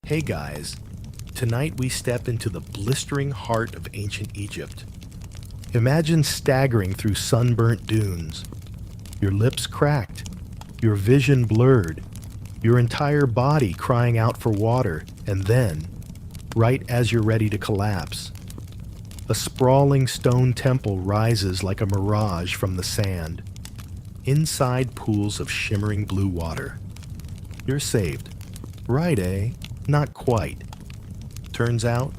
Hey guys, tonight we step into the blistering heart of ancient Egypt. Imagine staggering through sunburnt dunes, your lips cracked, your vision blurred, your entire body crying out for water, and then, right as you're ready to collapse, a sprawling stone temple rises like a mirage from the sand, inside pools of shimmering blue water. You're saved. Right, eh? Not quite. Turns out,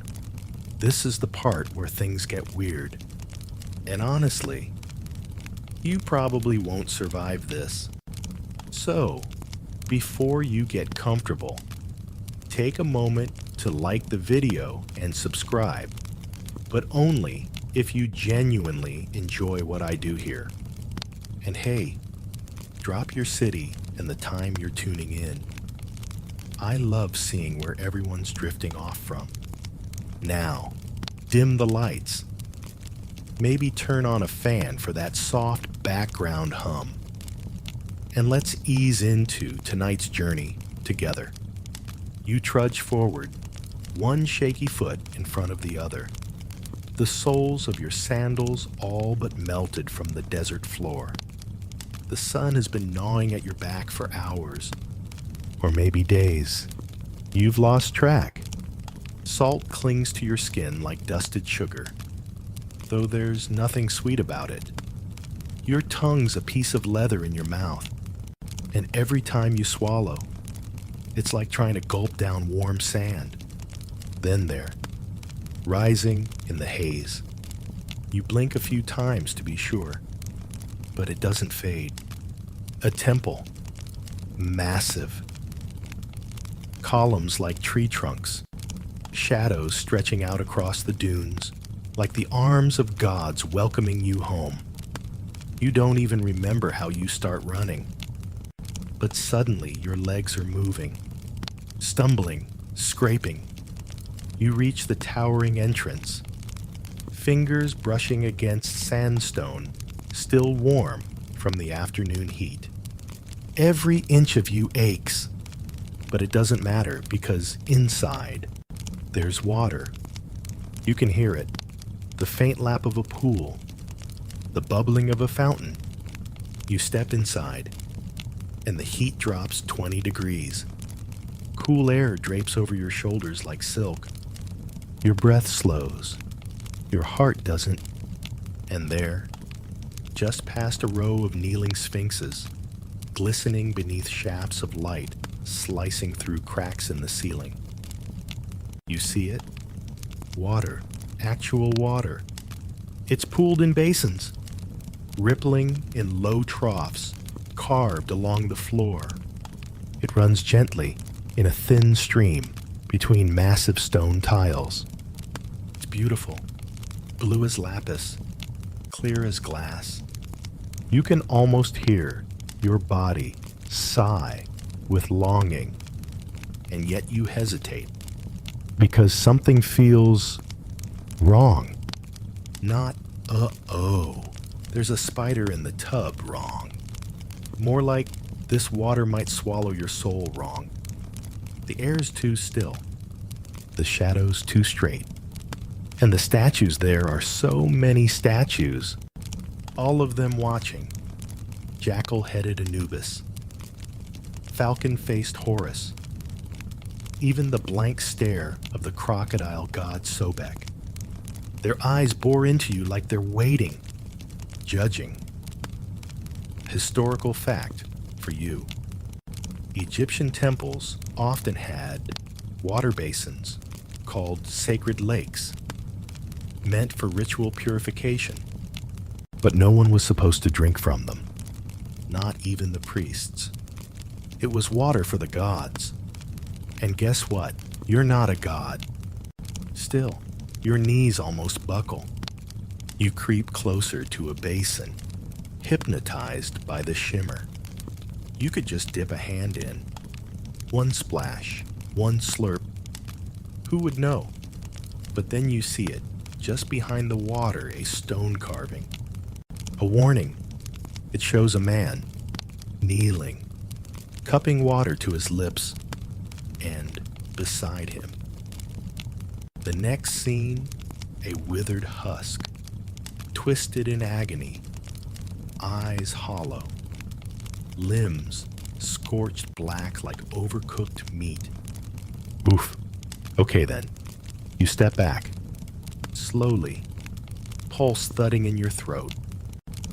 this is the part where things get weird. And honestly, you probably won't survive this. So, before you get comfortable, take a moment to like the video and subscribe, but only if you genuinely enjoy what I do here. And hey, drop your city and the time you're tuning in. I love seeing where everyone's drifting off from. Now, dim the lights. Maybe turn on a fan for that soft background hum. And let's ease into tonight's journey together. You trudge forward, one shaky foot in front of the other. The soles of your sandals all but melted from the desert floor. The sun has been gnawing at your back for hours, or maybe days. You've lost track. Salt clings to your skin like dusted sugar, though there's nothing sweet about it. Your tongue's a piece of leather in your mouth, and every time you swallow, it's like trying to gulp down warm sand. Then there, rising in the haze. You blink a few times to be sure, but it doesn't fade. A temple, massive. Columns like tree trunks, shadows stretching out across the dunes, like the arms of gods welcoming you home. You don't even remember how you start running. But suddenly your legs are moving, stumbling, scraping. You reach the towering entrance, fingers brushing against sandstone, still warm from the afternoon heat. Every inch of you aches, but it doesn't matter because inside, there's water. You can hear it, the faint lap of a pool, the bubbling of a fountain. You step inside, and the heat drops 20 degrees. Cool air drapes over your shoulders like silk. Your breath slows, your heart doesn't, and there, just past a row of kneeling sphinxes, glistening beneath shafts of light slicing through cracks in the ceiling. You see it? Water, actual water. It's pooled in basins, rippling in low troughs, carved along the floor. It runs gently in a thin stream between massive stone tiles. It's beautiful, blue as lapis, clear as glass. You can almost hear your body sigh with longing, and yet you hesitate because something feels wrong. Not, uh-oh, there's a spider in the tub wrong. More like this water might swallow your soul wrong. The air's too still, the shadows too straight, and the statues there are so many statues, all of them watching. Jackal-headed Anubis, falcon-faced Horus, even the blank stare of the crocodile god Sobek. Their eyes bore into you like they're waiting, judging. Historical fact for you. Egyptian temples often had water basins called sacred lakes, meant for ritual purification, but no one was supposed to drink from them, not even the priests. It was water for the gods. And guess what? You're not a god. Still, your knees almost buckle. You creep closer to a basin, hypnotized by the shimmer. You could just dip a hand in. One splash, one slurp. Who would know? But then you see it, just behind the water, a stone carving. A warning. It shows a man, kneeling, cupping water to his lips, and beside him. The next scene, a withered husk, twisted in agony, eyes hollow, limbs scorched black like overcooked meat. Oof. Okay then. You step back. Slowly, pulse thudding in your throat.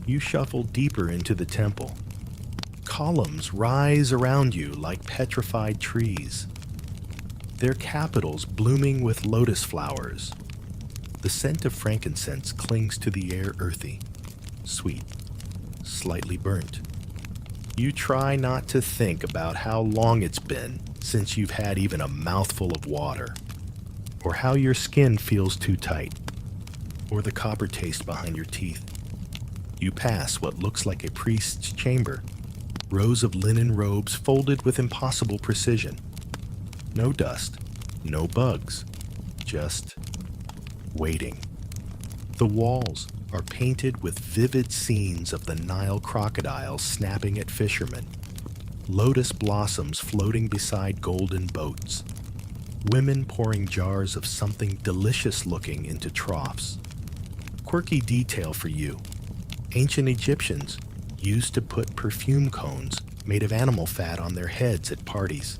You shuffle deeper into the temple. Columns rise around you like petrified trees. Their capitals blooming with lotus flowers. The scent of frankincense clings to the air earthy, sweet, slightly burnt. You try not to think about how long it's been since you've had even a mouthful of water, or how your skin feels too tight, or the copper taste behind your teeth. You pass what looks like a priest's chamber, rows of linen robes folded with impossible precision. No dust, no bugs, just waiting. The walls are painted with vivid scenes of the Nile crocodiles snapping at fishermen, lotus blossoms floating beside golden boats, women pouring jars of something delicious looking into troughs. Quirky detail for you. Ancient Egyptians used to put perfume cones made of animal fat on their heads at parties.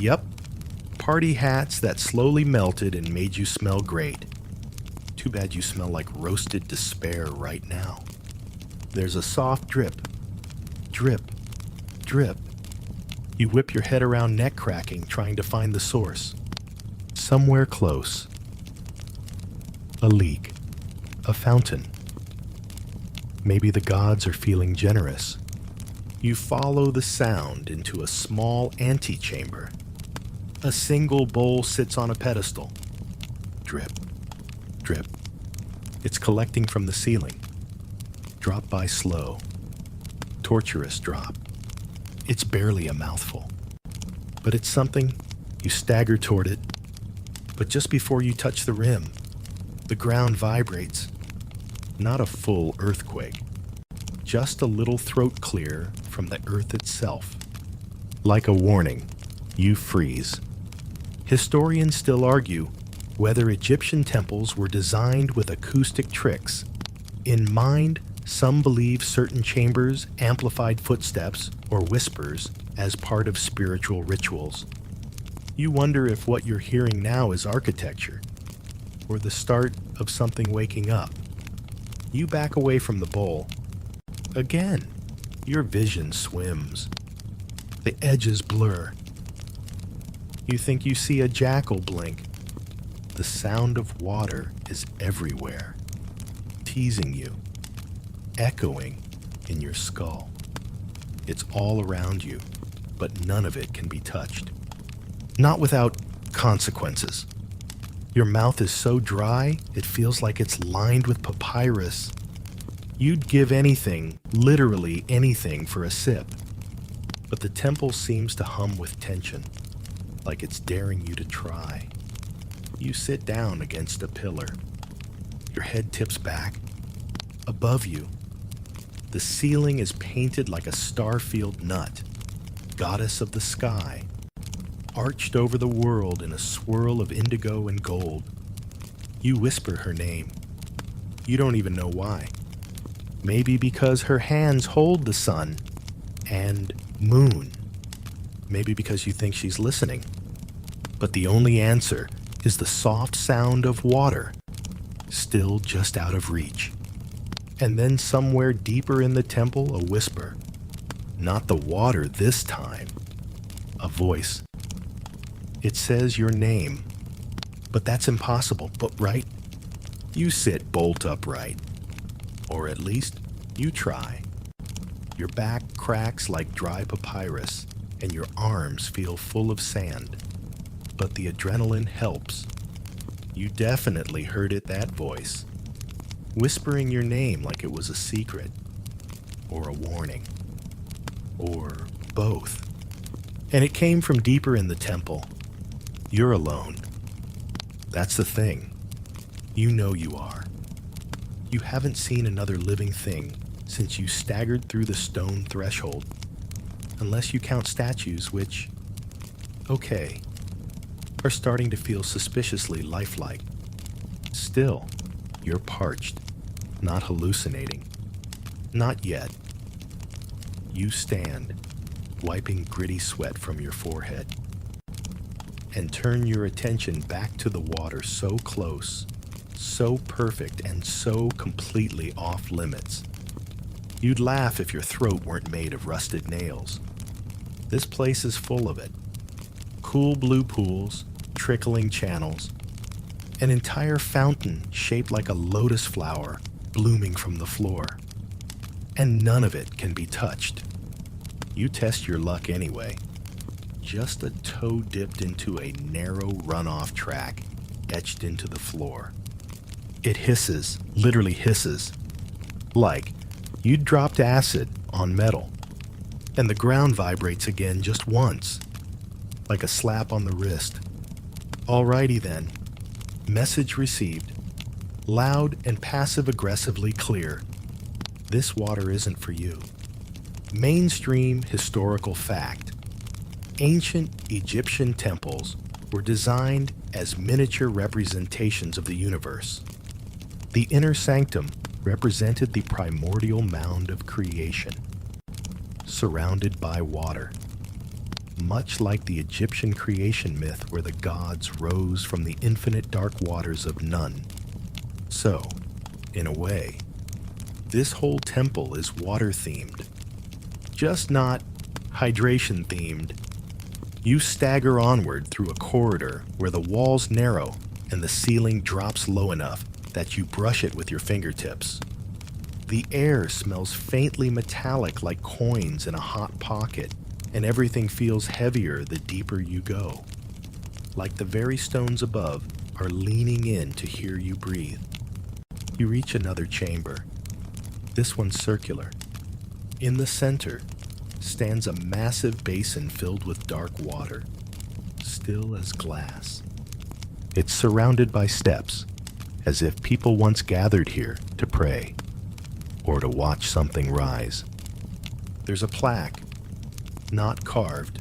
Yep, party hats that slowly melted and made you smell great. Too bad you smell like roasted despair right now. There's a soft drip, drip, drip. You whip your head around neck cracking, trying to find the source. Somewhere close. A leak, a fountain. Maybe the gods are feeling generous. You follow the sound into a small antechamber. A single bowl sits on a pedestal. Drip, drip. It's collecting from the ceiling. Drop by slow. Torturous drop. It's barely a mouthful. But it's something. You stagger toward it. But just before you touch the rim, the ground vibrates. Not a full earthquake. Just a little throat clear from the earth itself. Like a warning, you freeze. Historians still argue whether Egyptian temples were designed with acoustic tricks. In mind, some believe certain chambers amplified footsteps or whispers as part of spiritual rituals. You wonder if what you're hearing now is architecture, or the start of something waking up. You back away from the bowl. Again, your vision swims. The edges blur. You think you see a jackal blink. The sound of water is everywhere, teasing you, echoing in your skull. It's all around you, but none of it can be touched. Not without consequences. Your mouth is so dry, it feels like it's lined with papyrus. You'd give anything, literally anything, for a sip. But the temple seems to hum with tension, like it's daring you to try. You sit down against a pillar. Your head tips back. Above you, the ceiling is painted like a star-field nut, goddess of the sky, arched over the world in a swirl of indigo and gold. You whisper her name. You don't even know why. Maybe because her hands hold the sun and moon. Maybe because you think she's listening. But the only answer is the soft sound of water, still just out of reach. And then somewhere deeper in the temple, a whisper. Not the water this time. A voice. It says your name. But that's impossible, but right? You sit bolt upright. Or at least, you try. Your back cracks like dry papyrus, and your arms feel full of sand. But the adrenaline helps. You definitely heard it, that voice. Whispering your name like it was a secret. Or a warning. Or both. And it came from deeper in the temple. You're alone. That's the thing. You know you are. You haven't seen another living thing since you staggered through the stone threshold. Unless you count statues, which... Okay, are starting to feel suspiciously lifelike. Still, you're parched, not hallucinating. Not yet. You stand, wiping gritty sweat from your forehead, and turn your attention back to the water so close, so perfect, and so completely off limits. You'd laugh if your throat weren't made of rusted nails. This place is full of it. Cool blue pools, trickling channels, an entire fountain shaped like a lotus flower blooming from the floor. And none of it can be touched. You test your luck anyway. Just a toe dipped into a narrow runoff track etched into the floor. It hisses, literally hisses, like you'd dropped acid on metal. And the ground vibrates again just once, like a slap on the wrist. Alrighty then. Message received. Loud and passive-aggressively clear. This water isn't for you. Mainstream historical fact. Ancient Egyptian temples were designed as miniature representations of the universe. The inner sanctum represented the primordial mound of creation, surrounded by water. Much like the Egyptian creation myth where the gods rose from the infinite dark waters of none. So, in a way, this whole temple is water-themed, just not hydration-themed. You stagger onward through a corridor where the walls narrow and the ceiling drops low enough that you brush it with your fingertips. The air smells faintly metallic like coins in a hot pocket, and everything feels heavier the deeper you go. Like the very stones above are leaning in to hear you breathe. You reach another chamber. This one's circular. In the center stands a massive basin filled with dark water, still as glass. It's surrounded by steps, as if people once gathered here to pray or to watch something rise. There's a plaque, not carved,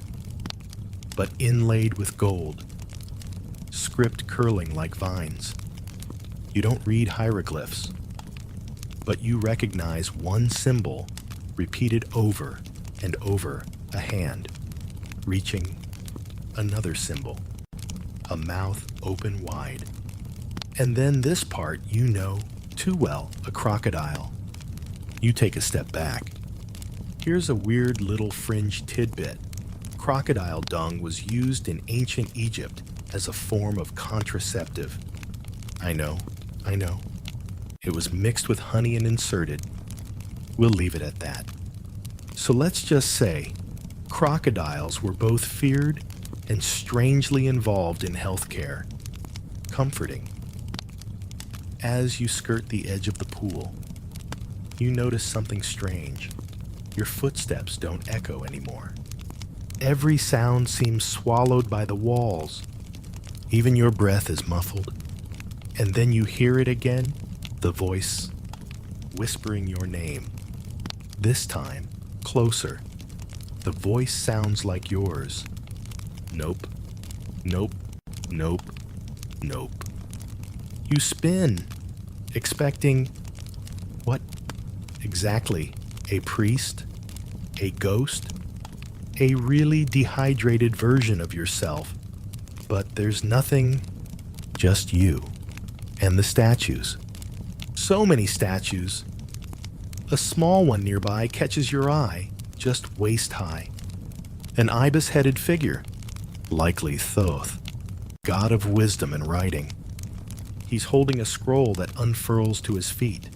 but inlaid with gold, script curling like vines. You don't read hieroglyphs, but you recognize one symbol repeated over and over, a hand reaching another symbol, a mouth open wide. And then this part you know too well, a crocodile. You take a step back. Here's a weird little fringe tidbit. Crocodile dung was used in ancient Egypt as a form of contraceptive. I know. It was mixed with honey and inserted. We'll leave it at that. So let's just say crocodiles were both feared and strangely involved in healthcare. Comforting. As you skirt the edge of the pool, you notice something strange. Your footsteps don't echo anymore. Every sound seems swallowed by the walls. Even your breath is muffled. And then you hear it again, the voice whispering your name. This time, closer. The voice sounds like yours. Nope. Nope. Nope. Nope. You spin, expecting what exactly? A priest? A ghost? A really dehydrated version of yourself. But there's nothing, just you. And the statues. So many statues. A small one nearby catches your eye, just waist high. An ibis-headed figure, likely Thoth, god of wisdom and writing. He's holding a scroll that unfurls to his feet,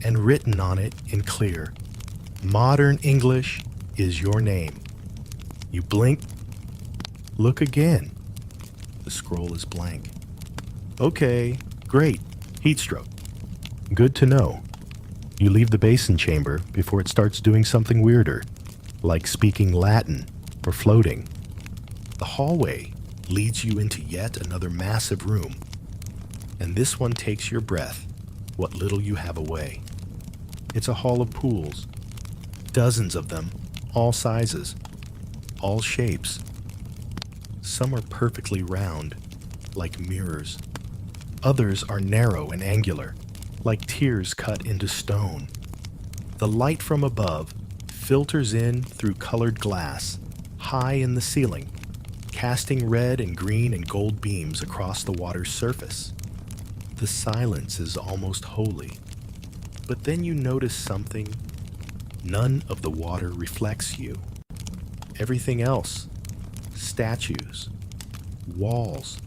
and written on it in clear, modern English is your name. You blink, look again. The scroll is blank. Okay, great, heat stroke. Good to know. You leave the basin chamber before it starts doing something weirder, like speaking Latin or floating. The hallway leads you into yet another massive room, and this one takes your breath, what little you have away. It's a hall of pools, dozens of them, all sizes, all shapes. Some are perfectly round, like mirrors. Others are narrow and angular, like tears cut into stone. The light from above filters in through colored glass, high in the ceiling, casting red and green and gold beams across the water's surface. The silence is almost holy. But then you notice something. None of the water reflects you. Everything else, statues, walls,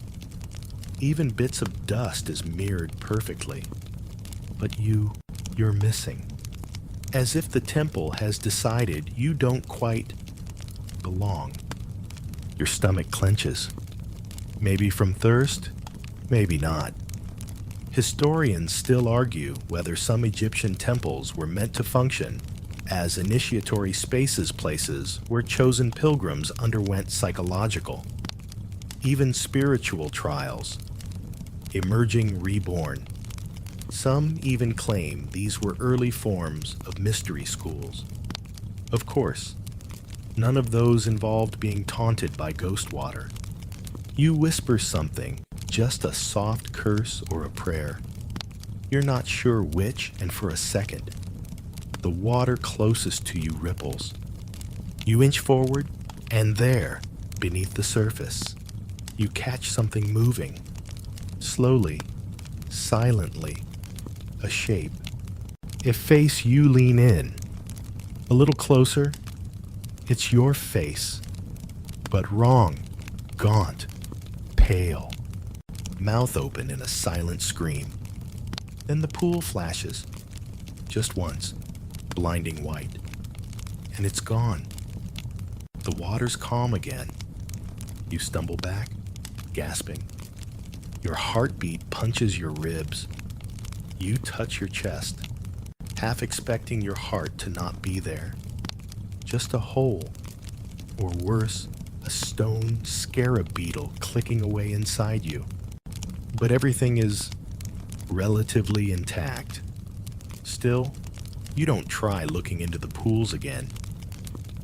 even bits of dust is mirrored perfectly. But you're missing. As if the temple has decided you don't quite belong. Your stomach clenches. Maybe from thirst, maybe not. Historians still argue whether some Egyptian temples were meant to function as initiatory spaces, places where chosen pilgrims underwent psychological, even spiritual trials, emerging reborn. Some even claim these were early forms of mystery schools. Of course, none of those involved being taunted by ghost water. You whisper something, just a soft curse or a prayer. You're not sure which, and for a second, the water closest to you ripples. You inch forward, and there, beneath the surface, you catch something moving. Slowly, silently, a shape. A face you lean in. A little closer, it's your face. But wrong, gaunt, pale. Mouth open in a silent scream. Then the pool flashes, just once, blinding white, and it's gone. The water's calm again. You stumble back, gasping. Your heartbeat punches your ribs. You touch your chest, half expecting your heart to not be there. Just a hole, or worse, a stone scarab beetle clicking away inside you. But everything is relatively intact. Still, you don't try looking into the pools again.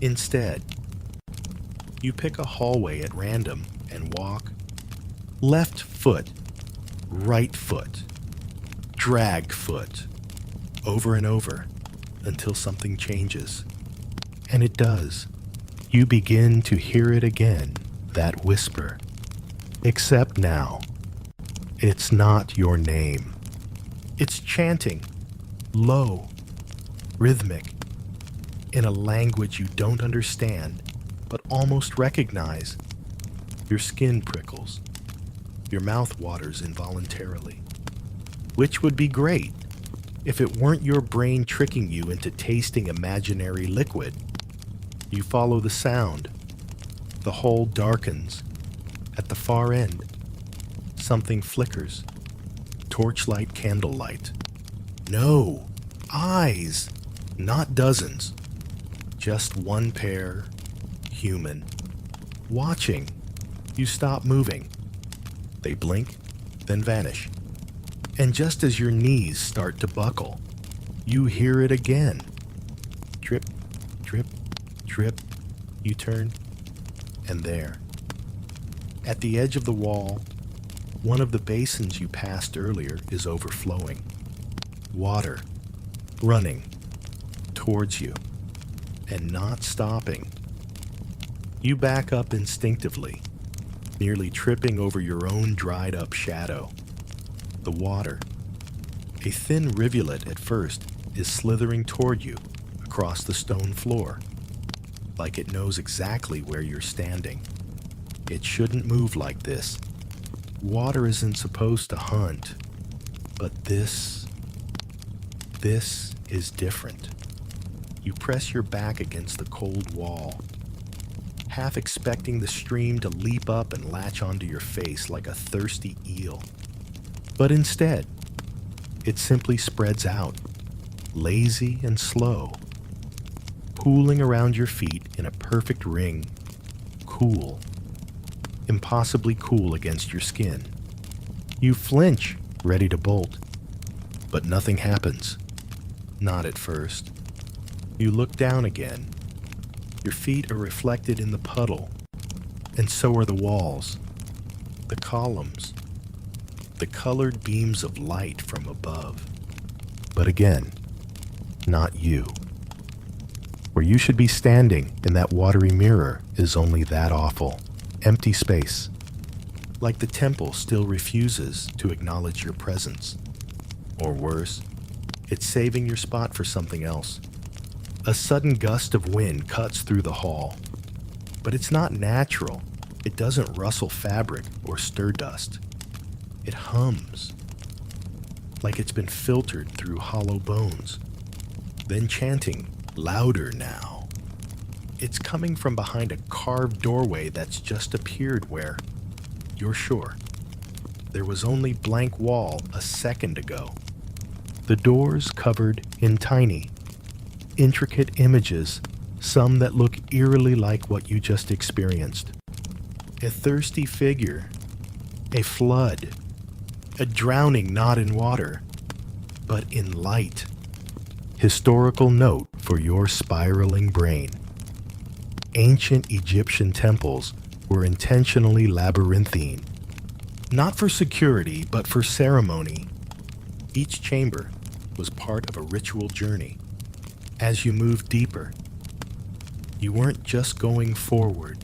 Instead, you pick a hallway at random and walk. Left foot, right foot, drag foot, over and over, until something changes. And it does. You begin to hear it again, that whisper. Except now, it's not your name. It's chanting, low, rhythmic, in a language you don't understand, but almost recognize. Your skin prickles. Your mouth waters involuntarily. Which would be great if it weren't your brain tricking you into tasting imaginary liquid. You follow the sound. The hole darkens. At the far end, something flickers. Torchlight, candlelight. No, eyes, not dozens. Just one pair, human. Watching. You stop moving. They blink, then vanish. And just as your knees start to buckle, you hear it again. Drip, drip, drip. You turn, and there. At the edge of the wall, one of the basins you passed earlier is overflowing. Water, running, towards you, and not stopping. You back up instinctively, nearly tripping over your own dried-up shadow. The water, a thin rivulet at first, is slithering toward you across the stone floor, like it knows exactly where you're standing. It shouldn't move like this. Water isn't supposed to hunt, but this is different. You press your back against the cold wall, half expecting the stream to leap up and latch onto your face like a thirsty eel. But instead, it simply spreads out, lazy and slow, pooling around your feet in a perfect ring, cool, impossibly cool against your skin. You flinch, ready to bolt, but nothing happens. Not at first. You look down again. Your feet are reflected in the puddle, And so are the walls, the columns, the colored beams of light from above. But again, not you. Where you should be standing in that watery mirror is only that awful, empty space. Like the temple still refuses to acknowledge your presence. Or worse, it's saving your spot for something else. A sudden gust of wind cuts through the hall. But it's not natural. It doesn't rustle fabric or stir dust. It hums, like it's been filtered through hollow bones. Then chanting, louder now. It's coming from behind a carved doorway that's just appeared where, you're sure, there was only blank wall a second ago. The door's covered in tiny, intricate images, some that look eerily like what you just experienced. A thirsty figure, a flood, a drowning not in water, but in light. Historical note for your spiraling brain. Ancient Egyptian temples were intentionally labyrinthine, not for security, but for ceremony. Each chamber was part of a ritual journey. As you moved deeper, you weren't just going forward.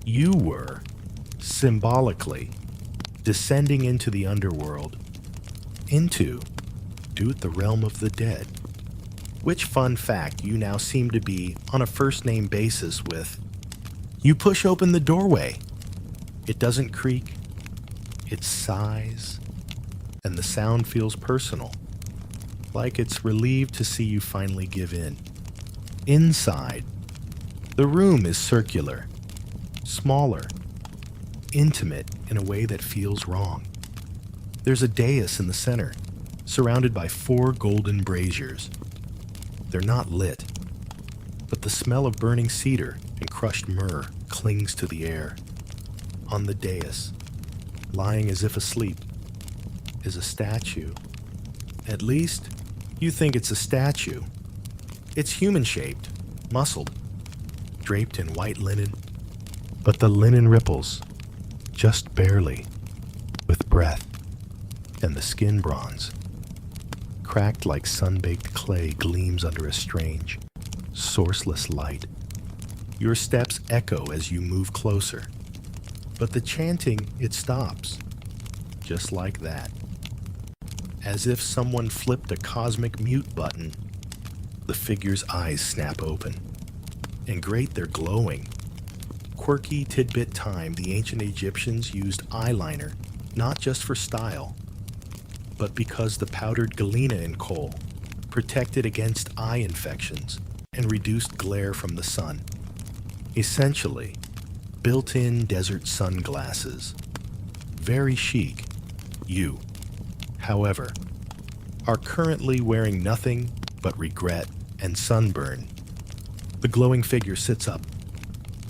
You were, symbolically, descending into the underworld, into the realm of the dead. Which fun fact you now seem to be on a first-name basis with. You push open the doorway. It doesn't creak. It sighs, and the sound feels personal, like it's relieved to see you finally give in. Inside, the room is circular, smaller, intimate in a way that feels wrong. There's a dais in the center, surrounded by 4 golden braziers. They're not lit, but the smell of burning cedar and crushed myrrh clings to the air. On the dais, lying as if asleep, is a statue. At least, you think it's a statue. It's human-shaped, muscled, draped in white linen, but the linen ripples, just barely, with breath, and the skin bronze, cracked like sun-baked clay, gleams under a strange, sourceless light. Your steps echo as you move closer, but the chanting, it stops, just like that. As if someone flipped a cosmic mute button, the figure's eyes snap open. And great, they're glowing. Quirky tidbit time, the ancient Egyptians used eyeliner, not just for style, but because the powdered galena in coal protected against eye infections and reduced glare from the sun. Essentially, built-in desert sunglasses. Very chic. You, however, are currently wearing nothing but regret and sunburn. The glowing figure sits up.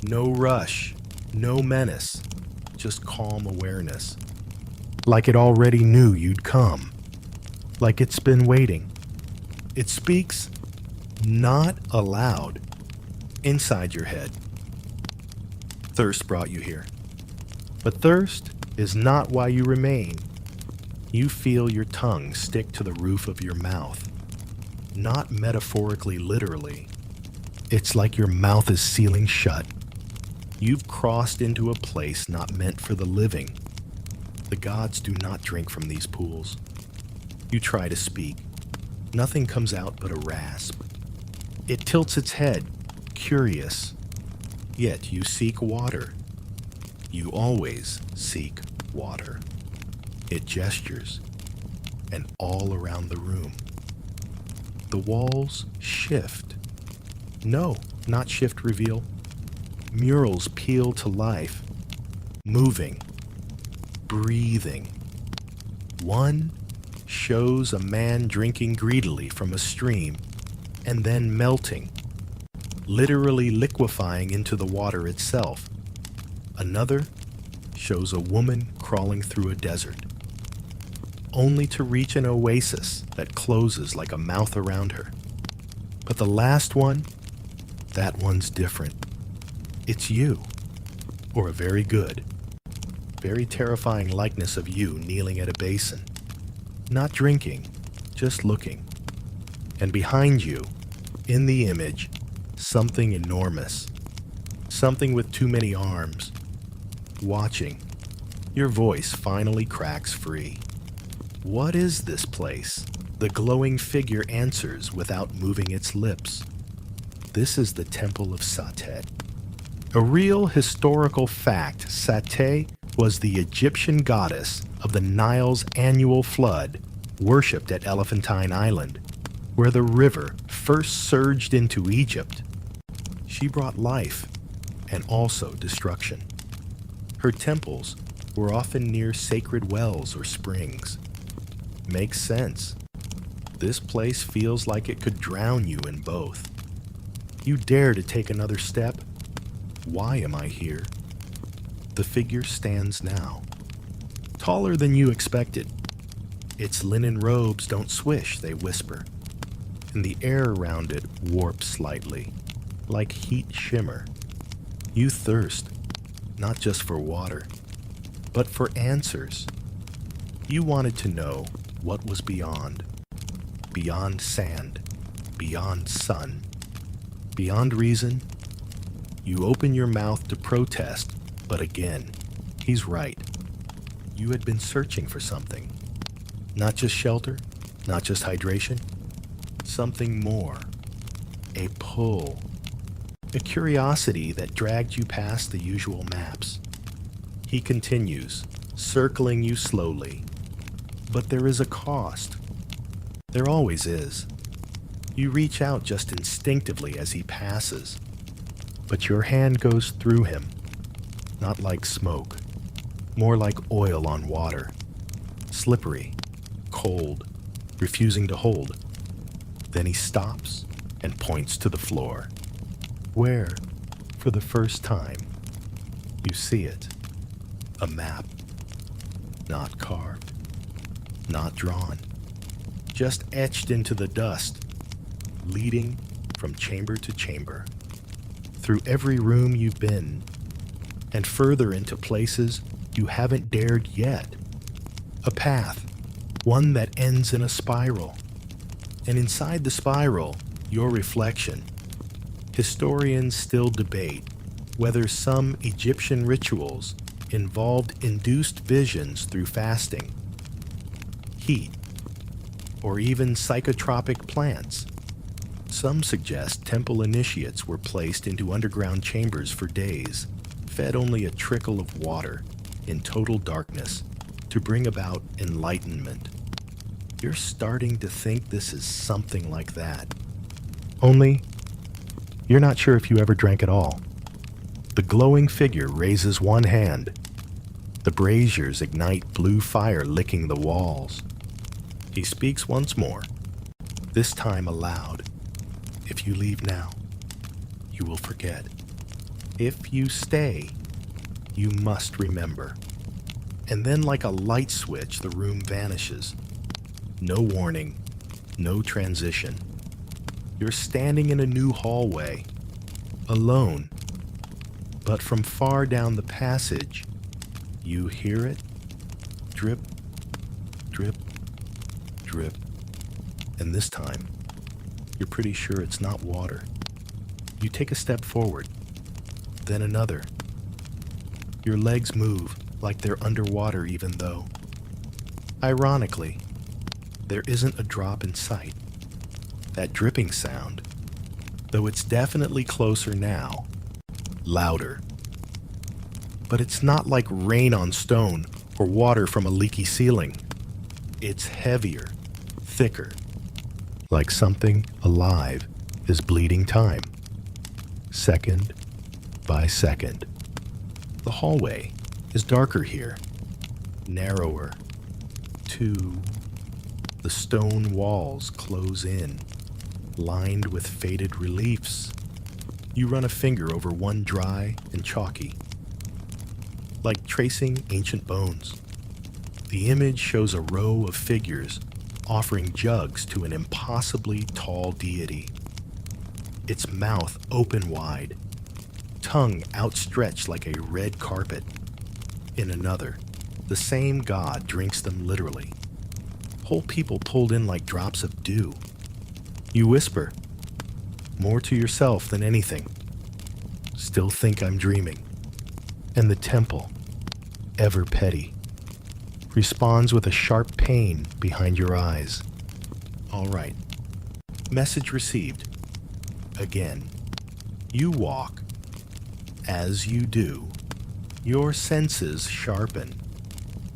No rush, no menace, just calm awareness. Like it already knew you'd come. Like it's been waiting. It speaks, not aloud, inside your head. Thirst brought you here. But thirst is not why you remain. You feel your tongue stick to the roof of your mouth. Not metaphorically, literally. It's like your mouth is sealing shut. You've crossed into a place not meant for the living. The gods do not drink from these pools. You try to speak. Nothing comes out but a rasp. It tilts its head, curious. Yet you seek water. You always seek water. It gestures, and all around the room. The walls shift. No, not shift reveal. Murals peel to life, moving, breathing. One shows a man drinking greedily from a stream and then melting, literally liquefying into the water itself. Another shows a woman crawling through a desert, only to reach an oasis that closes like a mouth around her. But the last one, that one's different. It's you. or a very good, very terrifying likeness of you kneeling at a basin, not drinking, just looking. And behind you, in the image, something enormous, something with too many arms, watching. Your voice finally cracks free. What is this place? The glowing figure answers without moving its lips. This is the Temple of Satet. A real historical fact, Satet was the Egyptian goddess of the Nile's annual flood, worshipped at Elephantine Island, where the river first surged into Egypt. She brought life and also destruction. Her temples were often near sacred wells or springs. Makes sense. This place feels like it could drown you in both. You dare to take another step? Why am I here? The figure stands now, taller than you expected. Its linen robes don't swish, they whisper, and the air around it warps slightly, like heat shimmer. You thirst, not just for water, but for answers. You wanted to know what was beyond sand, beyond sun, beyond reason. You open your mouth to protest, but again, he's right. You had been searching for something. Not just shelter, not just hydration, something more. A pull, a curiosity that dragged you past the usual maps. He continues, circling you slowly. But there is a cost. There always is. You reach out just instinctively as he passes, but your hand goes through him, not like smoke, more like oil on water, slippery, cold, refusing to hold. Then he stops and points to the floor, where, for the first time, you see it. A map, not carved, not drawn, just etched into the dust, leading from chamber to chamber, through every room you've been, and further into places you haven't dared yet. A path, one that ends in a spiral, and inside the spiral, your reflection. Historians still debate whether some Egyptian rituals involved induced visions through fasting, heat, or even psychotropic plants. Some suggest temple initiates were placed into underground chambers for days, fed only a trickle of water in total darkness to bring about enlightenment. You're starting to think this is something like that. Only, you're not sure if you ever drank at all. The glowing figure raises one hand. The braziers ignite blue fire licking the walls. He speaks once more, this time aloud. If you leave now, you will forget. If you stay, you must remember. And then like a light switch, the room vanishes. No warning, no transition. You're standing in a new hallway, alone. But from far down the passage, you hear it drip, drip, drip. And this time, you're pretty sure it's not water. You take a step forward, then another. Your legs move like they're underwater even though, ironically, there isn't a drop in sight. That dripping sound, though it's definitely closer now, louder. But it's not like rain on stone or water from a leaky ceiling. It's heavier, thicker, like something alive is bleeding time, second by second. The hallway is darker here, narrower, too. The stone walls close in, lined with faded reliefs. You run a finger over one dry and chalky, like tracing ancient bones. The image shows a row of figures offering jugs to an impossibly tall deity, its mouth open wide, tongue outstretched like a red carpet. In another, the same god drinks them literally. Whole people pulled in like drops of dew. You whisper, more to yourself than anything. Still think I'm dreaming. And the temple, ever petty, responds with a sharp pain behind your eyes. All right. Message received. Again. You walk. As you do, your senses sharpen.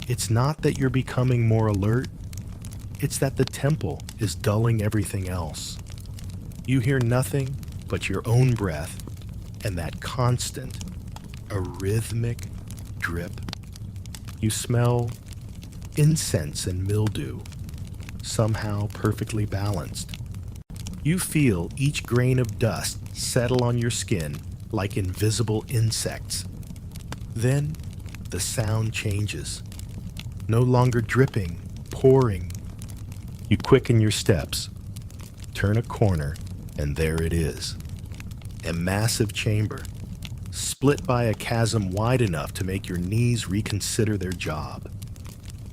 It's not that you're becoming more alert. It's that the temple is dulling everything else. You hear nothing but your own breath and that constant, arrhythmic drip. You smell incense and mildew, somehow perfectly balanced. You feel each grain of dust settle on your skin like invisible insects. Then the sound changes. No longer dripping, pouring. You quicken your steps, turn a corner, and there it is. A massive chamber, split by a chasm wide enough to make your knees reconsider their job.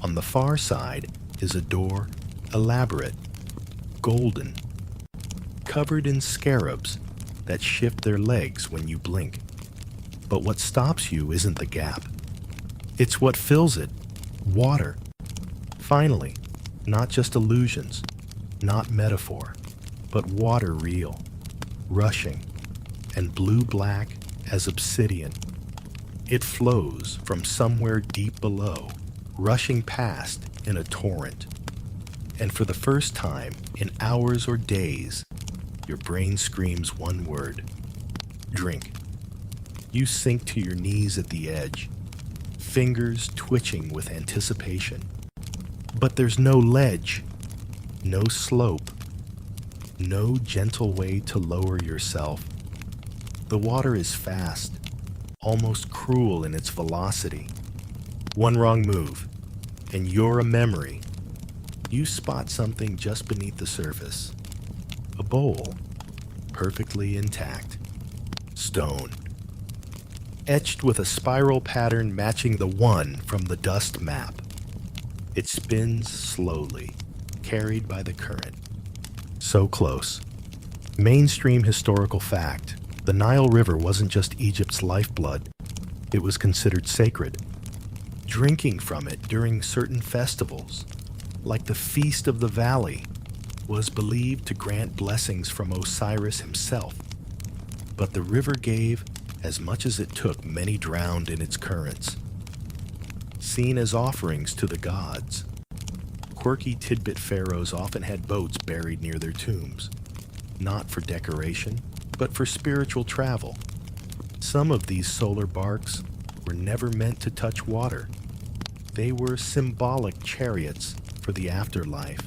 On the far side is a door, elaborate, golden, covered in scarabs that shift their legs when you blink. But what stops you isn't the gap. It's what fills it, water. Finally, not just illusions, not metaphor, but water real, rushing, and blue-black as obsidian. It flows from somewhere deep below, rushing past in a torrent. And for the first time in hours or days, your brain screams one word: drink. You sink to your knees at the edge, fingers twitching with anticipation. But there's no ledge, no slope, no gentle way to lower yourself. The water is fast, almost cruel in its velocity. One wrong move, and you're a memory. You spot something just beneath the surface. A bowl, perfectly intact. Stone. Etched with a spiral pattern matching the one from the dust map. It spins slowly, carried by the current. So close. Mainstream historical fact. The Nile River wasn't just Egypt's lifeblood. It was considered sacred. Drinking from it during certain festivals, like the Feast of the Valley, was believed to grant blessings from Osiris himself. But the river gave as much as it took. Many drowned in its currents. Seen as offerings to the gods, quirky tidbit pharaohs often had boats buried near their tombs, not for decoration, but for spiritual travel. Some of these solar barks were never meant to touch water. They were symbolic chariots for the afterlife.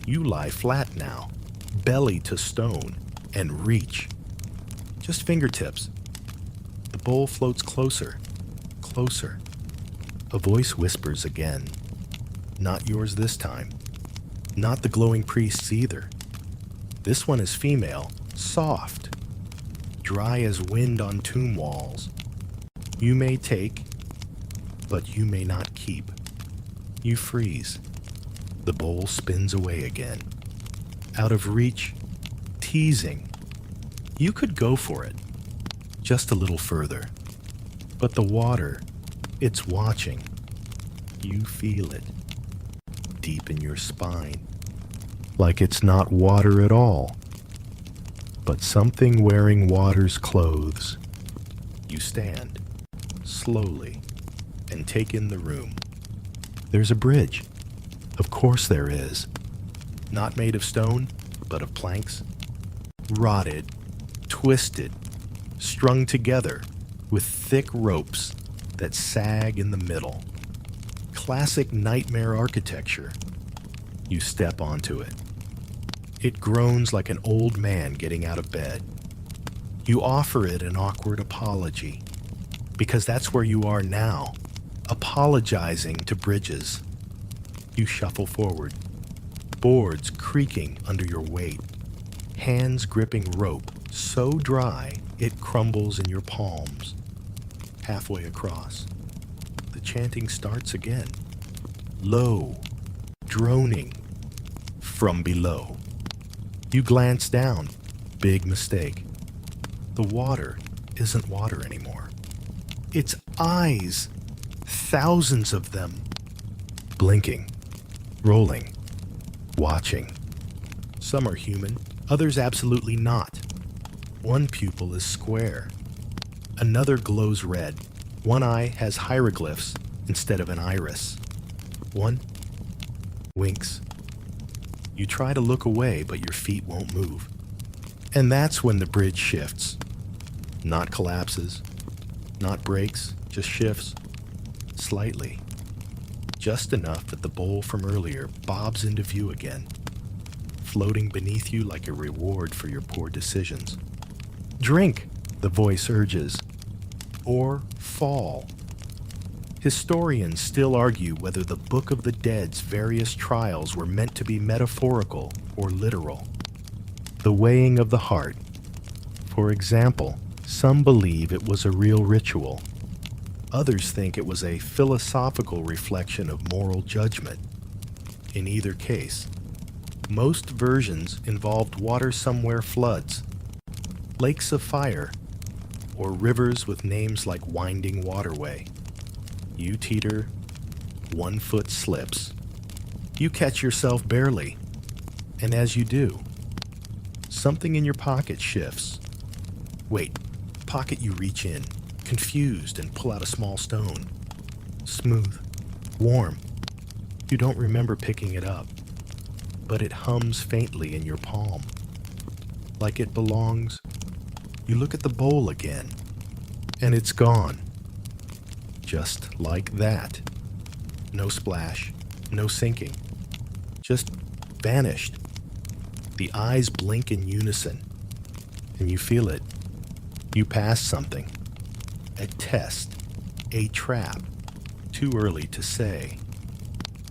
You lie flat now, belly to stone, and reach. Just fingertips. The bowl floats closer, closer. A voice whispers again. Not yours this time. Not the glowing priest's either. This one is female, soft, dry as wind on tomb walls. You may take, but you may not keep. You freeze. The bowl spins away again. Out of reach, teasing. You could go for it, just a little further. But the water, it's watching. You feel it, deep in your spine. Like it's not water at all, but something wearing water's clothes. You stand, slowly, and take in the room. There's a bridge. Of course there is. Not made of stone, but of planks. Rotted, twisted, strung together with thick ropes that sag in the middle. Classic nightmare architecture. You step onto it. It groans like an old man getting out of bed. You offer it an awkward apology, because that's where you are now, apologizing to bridges. You shuffle forward, boards creaking under your weight, hands gripping rope so dry It crumbles in your palms. Halfway across, the chanting starts again. Low, droning, from below. You glance down. Big mistake. The water isn't water anymore. It's eyes. Thousands of them. Blinking, rolling, watching. Some are human, others absolutely not. One pupil is square. Another glows red. One eye has hieroglyphs instead of an iris. One winks. You try to look away, but your feet won't move. And that's when the bridge shifts. Not collapses, not breaks, just shifts. Slightly. Just enough that the bowl from earlier bobs into view again, floating beneath you like a reward for your poor decisions. Drink, the voice urges, or fall. Historians still argue whether the Book of the Dead's various trials were meant to be metaphorical or literal. The weighing of the heart. For example, some believe it was a real ritual. Others think it was a philosophical reflection of moral judgment. In either case, most versions involved water somewhere floods, lakes of fire, or rivers with names like Winding Waterway. You teeter, 1 foot slips. You catch yourself barely, and as you do, something in your pocket shifts. Wait, pocket you reach in, confused, and pull out a small stone. Smooth, warm. You don't remember picking it up, but it hums faintly in your palm. Like it belongs. You look at the bowl again, and it's gone. Just like that. No splash, no sinking. Just vanished. The eyes blink in unison, and you feel it. You pass something. A test. A trap. Too early to say.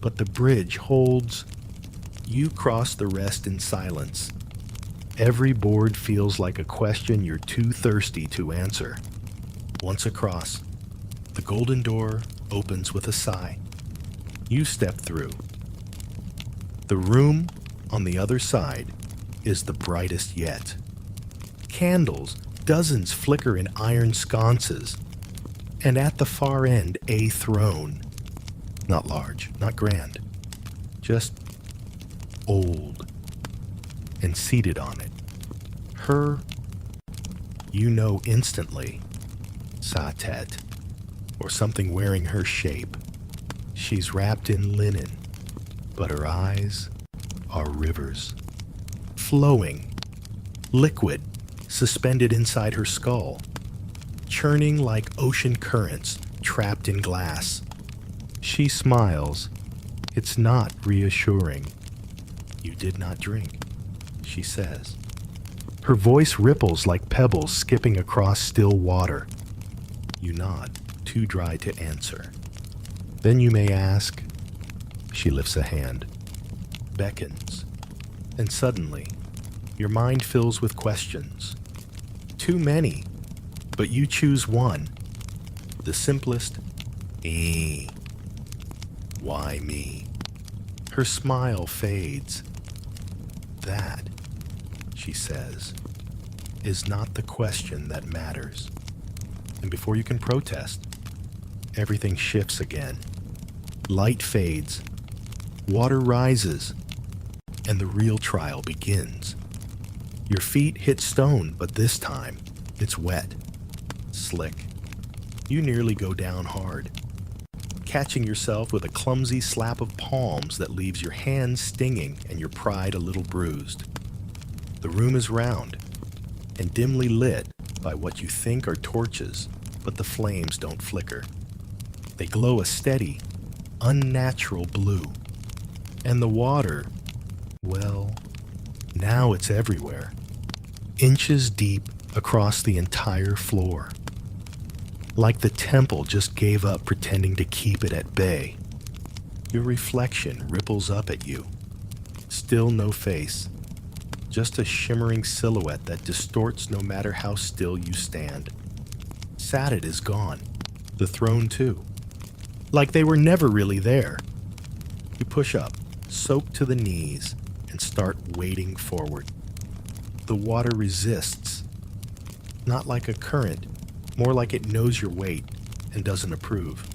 But the bridge holds. You cross the rest in silence. Every board feels like a question you're too thirsty to answer. Once across, the golden door opens with a sigh. You step through. The room on the other side is the brightest yet. Candles, dozens flicker in iron sconces, and at the far end a throne. Not large, not grand, just old, and seated on it. Her, you know instantly, Satet, or something wearing her shape. She's wrapped in linen, but her eyes are rivers. Flowing, liquid, suspended inside her skull, churning like ocean currents trapped in glass. She smiles. It's not reassuring. You did not drink, she says. Her voice ripples like pebbles skipping across still water. You nod, too dry to answer. Then you may ask. She lifts a hand, beckons, and suddenly, your mind fills with questions. Too many, but you choose one. The simplest, why me? Her smile fades. That, she says, is not the question that matters. And before you can protest, everything shifts again. Light fades, water rises, and the real trial begins. Your feet hit stone, but this time, it's wet, slick. You nearly go down hard, catching yourself with a clumsy slap of palms that leaves your hands stinging and your pride a little bruised. The room is round and dimly lit by what you think are torches, but the flames don't flicker. They glow a steady, unnatural blue. And the water, well, now it's everywhere. Inches deep across the entire floor. Like the temple just gave up pretending to keep it at bay. Your reflection ripples up at you. Still no face. just a shimmering silhouette that distorts no matter how still you stand. Sadet is gone. The throne, too. Like they were never really there. You push up, soak to the knees, and start wading forward. The water resists. Not like a current, more like it knows your weight and doesn't approve.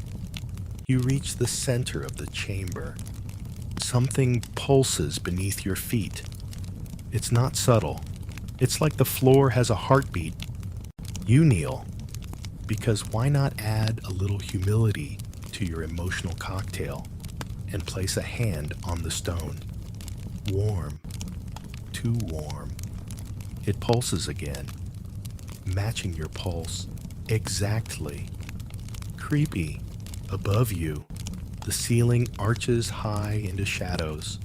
You reach the center of the chamber. Something pulses beneath your feet. It's not subtle. It's like the floor has a heartbeat. You kneel, because why not add a little humility to your emotional cocktail and place a hand on the stone? Warm, too warm. It pulses again, matching your pulse exactly. Creepy. Above you, the ceiling arches high into shadows.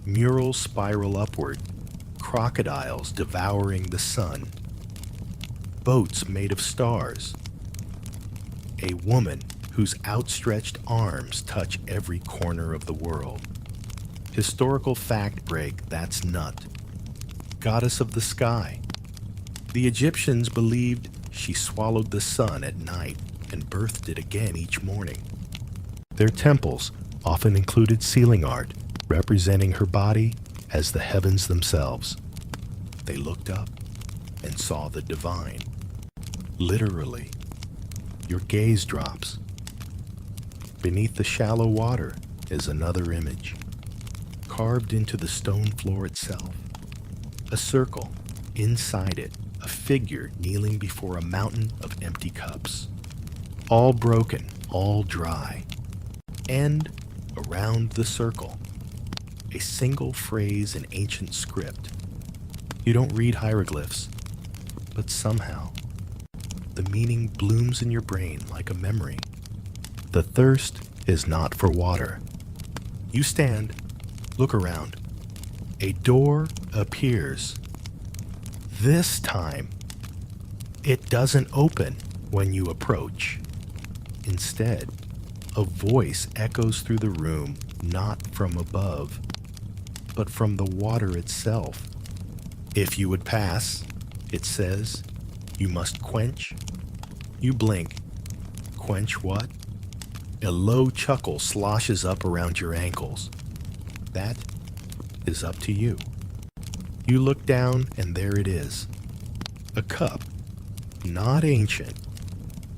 Murals spiral upward, crocodiles devouring the sun. Boats made of stars. A woman whose outstretched arms touch every corner of the world. Historical fact break, that's Nut. Goddess of the sky. The Egyptians believed she swallowed the sun at night and birthed it again each morning. Their temples often included ceiling art representing her body as the heavens themselves. They looked up and saw the divine. Literally, your gaze drops. Beneath the shallow water is another image, carved into the stone floor itself. A circle, inside it, a figure kneeling before a mountain of empty cups. All broken, all dry. And around the circle, a single phrase in ancient script. You don't read hieroglyphs, but somehow, the meaning blooms in your brain like a memory. The thirst is not for water. You stand, look around. A door appears. This time, it doesn't open when you approach. Instead, a voice echoes through the room, not from above, but from the water itself. If you would pass, it says, you must quench. You blink. Quench what? A low chuckle sloshes up around your ankles. That is up to you. You look down, and there it is. A cup. Not ancient.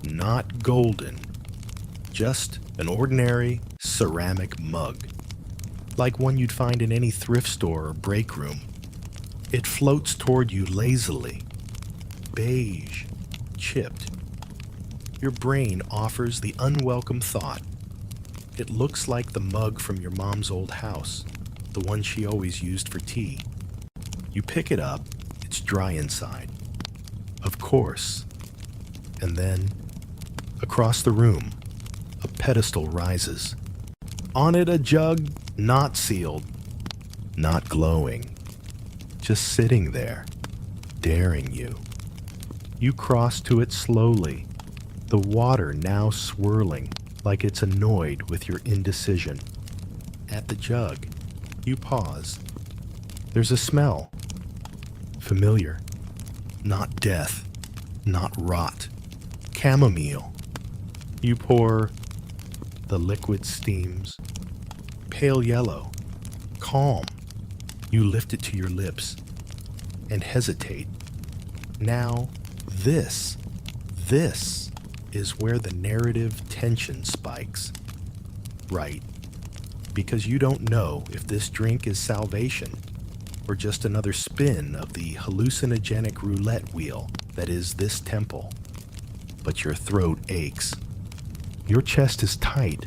Not golden. Just an ordinary ceramic mug, like one you'd find in any thrift store or break room. It floats toward you lazily, beige, chipped. Your brain offers the unwelcome thought. It looks like the mug from your mom's old house, the one she always used for tea. You pick it up, it's dry inside. Of course. And then, across the room, a pedestal rises. On it a jug, not sealed, not glowing, just sitting there, daring you. You cross to it slowly, the water now swirling like it's annoyed with your indecision. At the jug, you pause. There's a smell. Familiar. Not death, not rot. Chamomile. You pour. The liquid steams. Pale yellow. Calm. You lift it to your lips and hesitate. Now, this is where the narrative tension spikes. Right. Because you don't know if this drink is salvation or just another spin of the hallucinogenic roulette wheel that is this temple. But your throat aches. Your chest is tight.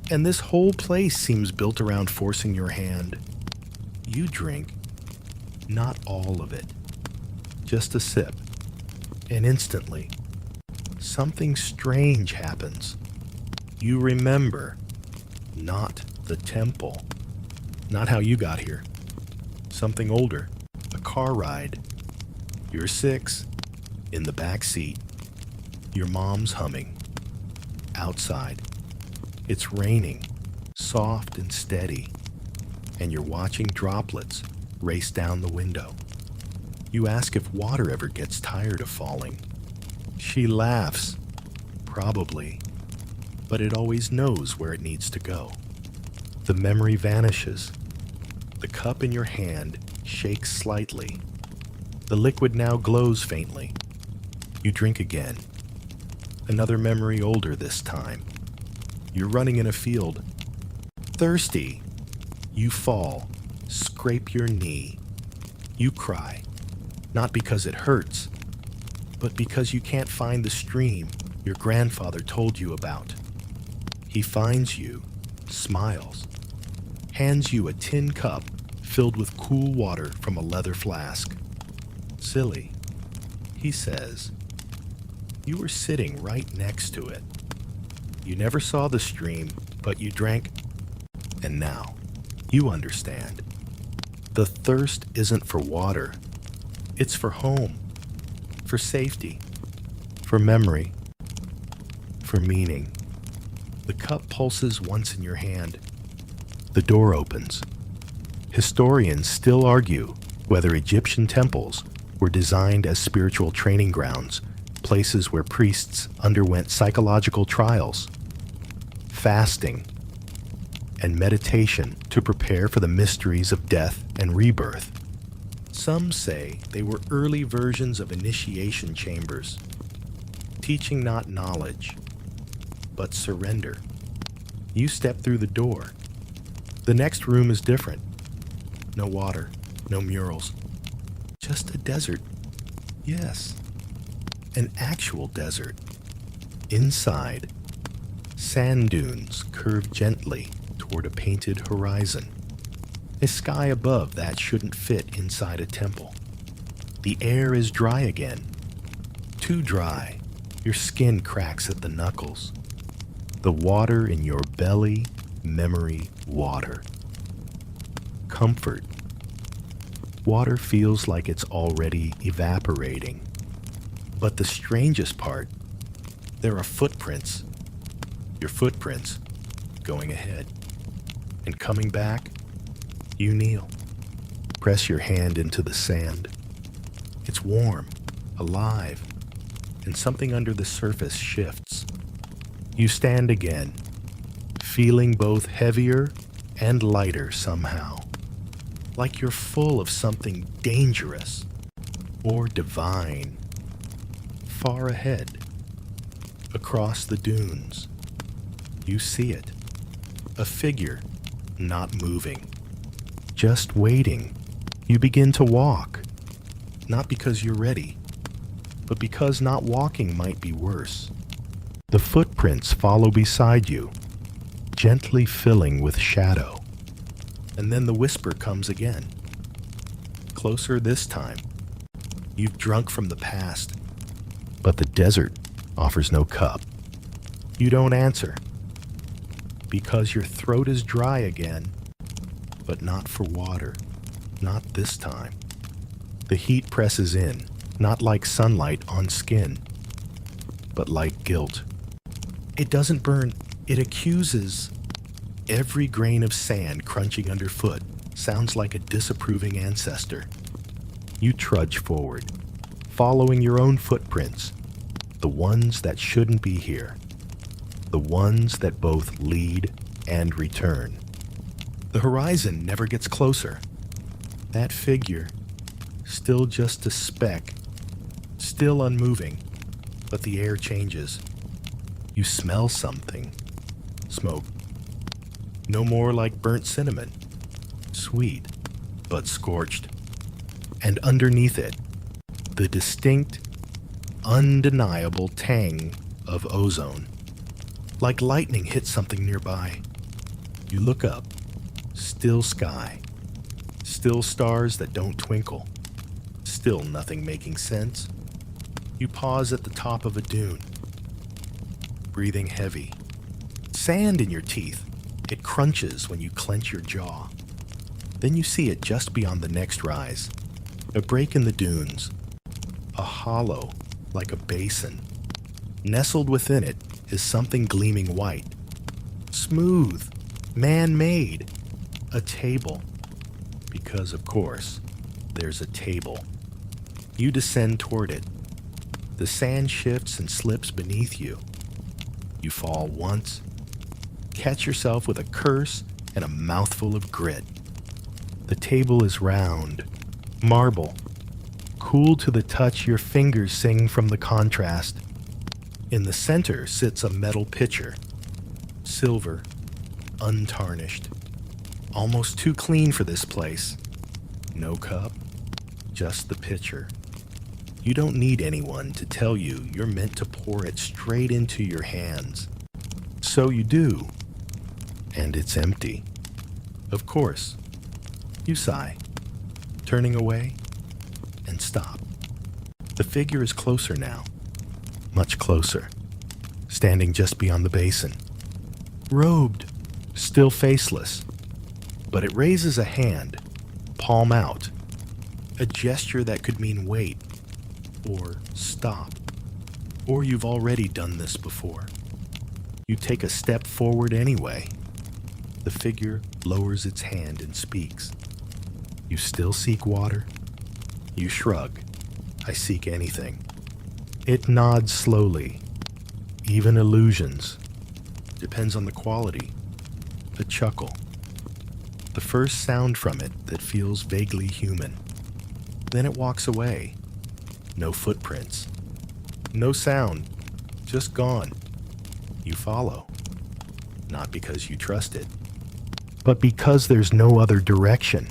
And this whole place seems built around forcing your hand. You drink. Not all of it. Just a sip. And instantly, something strange happens. You remember. Not the temple. Not how you got here. Something older. A car ride. You're 6. In the back seat. Your mom's humming. Outside. It's raining. Soft and steady. And you're watching droplets race down the window. You ask if water ever gets tired of falling. She laughs. Probably. But it always knows where it needs to go. The memory vanishes. The cup in your hand shakes slightly. The liquid now glows faintly. You drink again. Another memory older this time. You're running in a field. Thirsty. You fall, scrape your knee. You cry, not because it hurts, but because you can't find the stream your grandfather told you about. He finds you, smiles, hands you a tin cup filled with cool water from a leather flask. Silly, he says. You were sitting right next to it. You never saw the stream, but you drank, and now you understand. The thirst isn't for water. It's for home, for safety, for memory, for meaning. The cup pulses once in your hand. The door opens. Historians still argue whether Egyptian temples were designed as spiritual training grounds, places where priests underwent psychological trials, fasting, and meditation to prepare for the mysteries of death and rebirth. Some say they were early versions of initiation chambers, teaching not knowledge, but surrender. You step through the door. The next room is different. No water, no murals, just a desert. Yes, an actual desert. Inside, sand dunes curve gently toward a painted horizon. A sky above that shouldn't fit inside a temple. The air is dry again. Too dry. Your skin cracks at the knuckles. The water in your belly, memory water. Comfort. Water feels like it's already evaporating. But the strangest part, there are footprints. Your footprints going ahead. And coming back, you kneel. Press your hand into the sand. It's warm, alive, and something under the surface shifts. You stand again, feeling both heavier and lighter somehow, like you're full of something dangerous or divine. Far ahead, across the dunes, you see it, a figure not moving, just waiting. You begin to walk, not because you're ready, but because not walking might be worse. The footprints follow beside you, gently filling with shadow. And then the whisper comes again. Closer this time. You've drunk from the past, but the desert offers no cup. You don't answer, because your throat is dry again, but not for water, not this time. The heat presses in, not like sunlight on skin, but like guilt. It doesn't burn, it accuses. Every grain of sand crunching underfoot sounds like a disapproving ancestor. You trudge forward, following your own footprints, the ones that shouldn't be here, the ones that both lead and return. The horizon never gets closer. That figure, still just a speck, still unmoving, but the air changes. You smell something. Smoke. No more like burnt cinnamon. Sweet, but scorched. And underneath it, the distinct, undeniable tang of ozone. Like lightning hits something nearby. You look up. Still sky. Still stars that don't twinkle. Still nothing making sense. You pause at the top of a dune. Breathing heavy. Sand in your teeth. It crunches when you clench your jaw. Then you see it just beyond the next rise. A break in the dunes. A hollow, like a basin. Nestled within it is something gleaming white. Smooth. Man-made. A table. Because, of course, there's a table. You descend toward it. The sand shifts and slips beneath you. You fall once, catch yourself with a curse and a mouthful of grit. The table is round, marble, cool to the touch your fingers sing from the contrast. In the center sits a metal pitcher, silver, untarnished, almost too clean for this place. No cup, just the pitcher. You don't need anyone to tell you you're meant to pour it straight into your hands. So you do, and it's empty. Of course, you sigh, turning away, and stop. The figure is closer now, much closer, standing just beyond the basin. Robed, still faceless, but it raises a hand, palm out, a gesture that could mean wait, or stop, or you've already done this before. You take a step forward anyway. The figure lowers its hand and speaks. You still seek water? You shrug. I seek anything. It nods slowly. Even illusions. Depends on the quality. A chuckle. The first sound from it that feels vaguely human. Then it walks away. No footprints. No sound. Just gone. You follow. Not because you trust it, but because there's no other direction.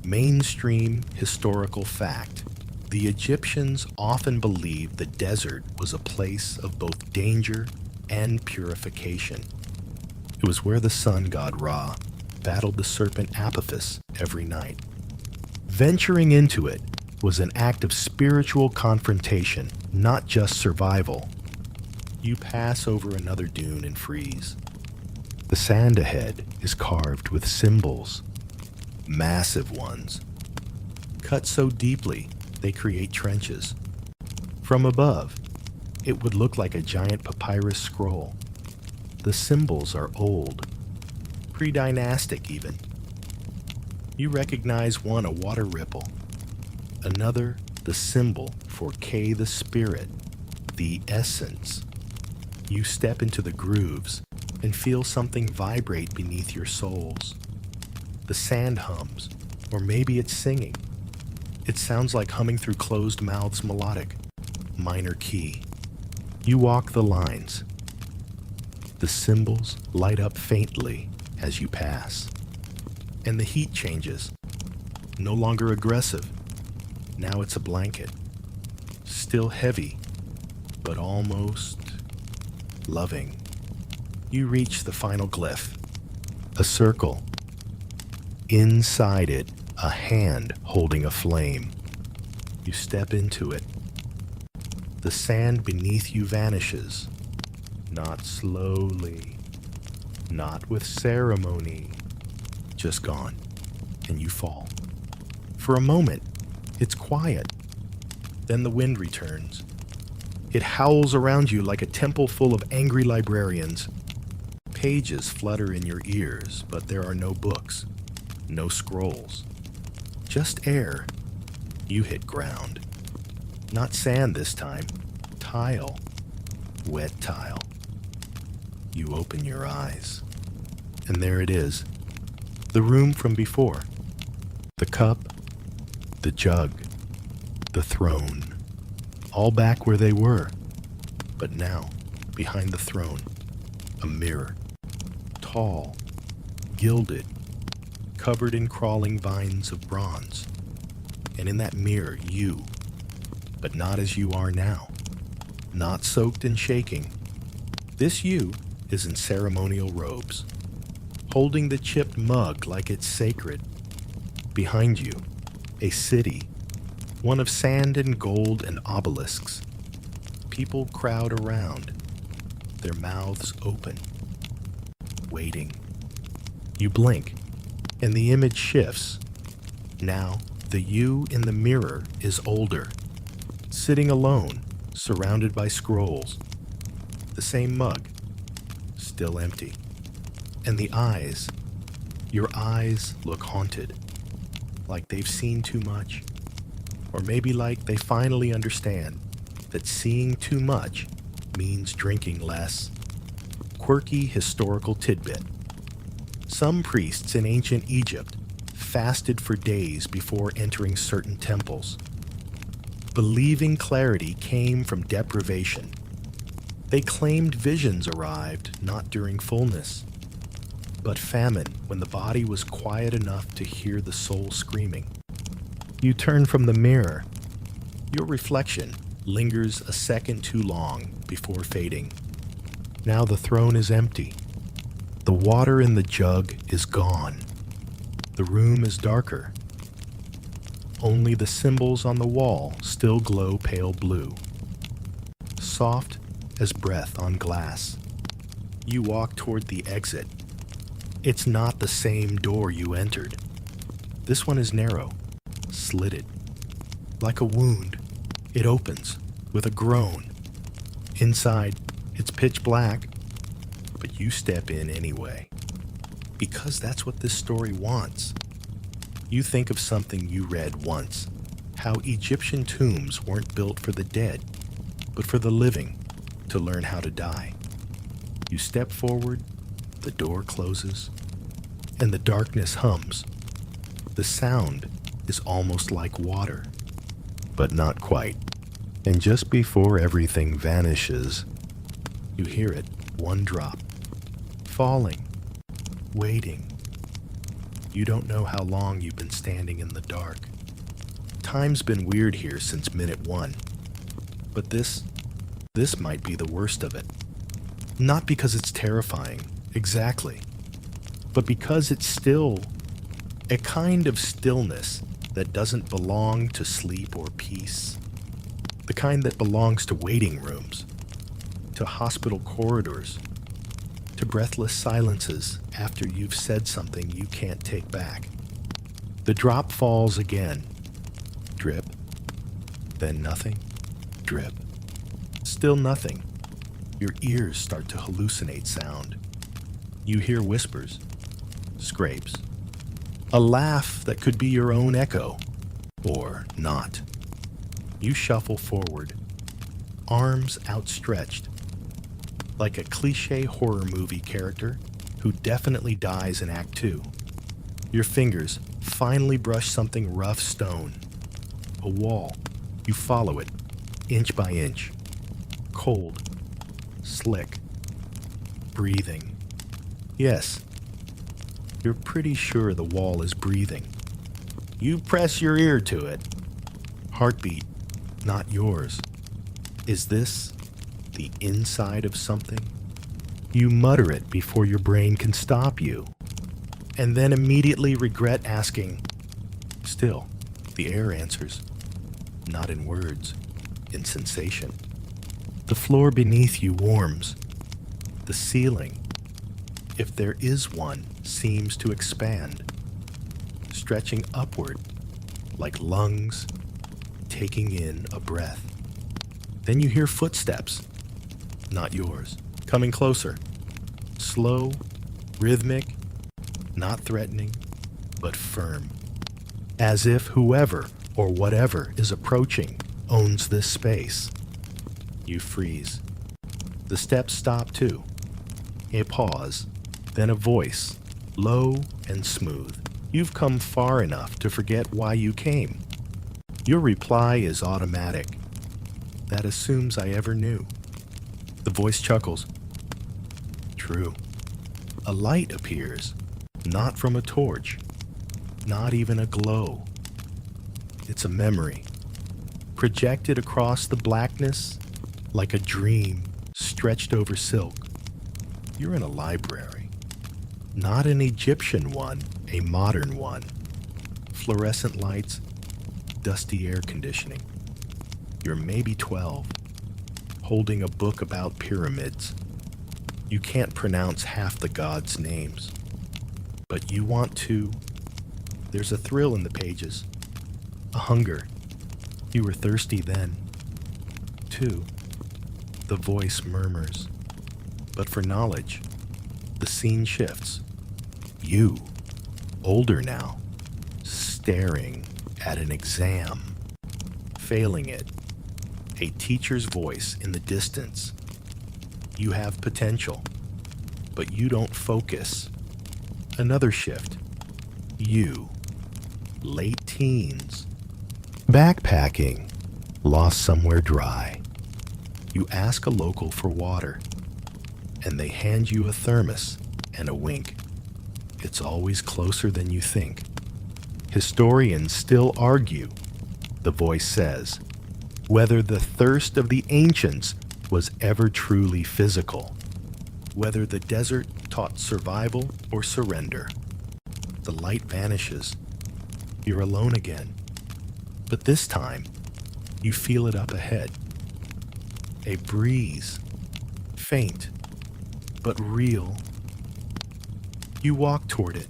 Mainstream historical fact. The Egyptians often believed the desert was a place of both danger and purification. It was where the sun god Ra battled the serpent Apophis every night. Venturing into it was an act of spiritual confrontation, not just survival. You pass over another dune and freeze. The sand ahead is carved with symbols, massive ones, cut so deeply they create trenches. From above, it would look like a giant papyrus scroll. The symbols are old, pre-dynastic even. You recognize one a water ripple, another the symbol for K the spirit, the essence. You step into the grooves and feel something vibrate beneath your soles. The sand hums, or maybe it's singing. It sounds like humming through closed mouths melodic, minor key. You walk the lines. The symbols light up faintly as you pass. And the heat changes. No longer aggressive. Now it's a blanket. Still heavy, but almost loving. You reach the final glyph. A circle. Inside it, a hand holding a flame. You step into it. The sand beneath you vanishes. Not slowly. Not with ceremony. Just gone. And you fall. For a moment, it's quiet. Then the wind returns. It howls around you like a temple full of angry librarians. Pages flutter in your ears, but there are no books, no scrolls. Just air. You hit ground. Not sand this time. Tile. Wet tile. You open your eyes. And there it is. The room from before. The cup. The jug. The throne. All back where they were. But now, behind the throne, a mirror. Tall. Gilded. Covered in crawling vines of bronze. And in that mirror, you. But not as you are now. Not soaked and shaking. This you is in ceremonial robes, holding the chipped mug like it's sacred. Behind you, a city, one of sand and gold and obelisks. People crowd around, their mouths open, waiting. You blink, and the image shifts. Now, the you in the mirror is older, sitting alone, surrounded by scrolls. The same mug, still empty. And the eyes, your eyes look haunted. like they've seen too much, or maybe like they finally understand that seeing too much means drinking less. Quirky historical tidbit. Some priests in ancient Egypt fasted for days before entering certain temples. Believing clarity came from deprivation. They claimed visions arrived not during fullness, but famine when the body was quiet enough to hear the soul screaming. You turn from the mirror. Your reflection lingers a second too long before fading. Now the throne is empty. The water in the jug is gone. The room is darker. Only the symbols on the wall still glow pale blue, soft as breath on glass. You walk toward the exit. It's not the same door you entered. This one is narrow, slitted. Like a wound, it opens with a groan. Inside, it's pitch black, but you step in anyway. Because that's what this story wants. You think of something you read once, how Egyptian tombs weren't built for the dead, but for the living to learn how to die. You step forward, the door closes, and the darkness hums. The sound is almost like water, but not quite. And just before everything vanishes, you hear it, one drop, falling, waiting. You don't know how long you've been standing in the dark. Time's been weird here since minute 1, but this might be the worst of it. Not because it's terrifying, exactly, but because it's still a kind of stillness that doesn't belong to sleep or peace. The kind that belongs to waiting rooms, to hospital corridors, to breathless silences after you've said something you can't take back. The drop falls again. Drip. Then nothing. Drip. Still nothing. Your ears start to hallucinate sound. You hear whispers, scrapes, a laugh that could be your own echo, or not. You shuffle forward, arms outstretched, like a cliché horror movie character who definitely dies in Act 2. Your fingers finally brush something rough stone. A wall. You follow it, inch by inch. Cold. Slick. Breathing. Yes. You're pretty sure the wall is breathing. You press your ear to it. Heartbeat, not yours. Is this the inside of something? You mutter it before your brain can stop you, and then immediately regret asking. Still, the air answers, not in words, in sensation. The floor beneath you warms. The ceiling, if there is one, seems to expand, stretching upward like lungs taking in a breath. Then you hear footsteps, not yours, coming closer. Slow, rhythmic, not threatening, but firm. As if whoever or whatever is approaching owns this space. You freeze. The steps stop too. A pause, then a voice, low and smooth. You've come far enough to forget why you came. Your reply is automatic. That assumes I ever knew. The voice chuckles. True. A light appears, not from a torch, not even a glow. It's a memory, projected across the blackness like a dream stretched over silk. You're in a library. Not an Egyptian one, a modern one. Fluorescent lights, dusty air conditioning. You're maybe 12, holding a book about pyramids. You can't pronounce half the gods' names, but you want to. There's a thrill in the pages, a hunger. You were thirsty then, too. The voice murmurs, but for knowledge, the scene shifts. You, older now, staring at an exam, failing it, a teacher's voice in the distance. You have potential, but you don't focus. Another shift. You, late teens, backpacking, lost somewhere dry. You ask a local for water, and they hand you a thermos and a wink. It's always closer than you think. Historians still argue, the voice says, whether the thirst of the ancients was ever truly physical, whether the desert taught survival or surrender. The light vanishes. You're alone again. But this time, you feel it up ahead. A breeze, faint, but real. You walk toward it,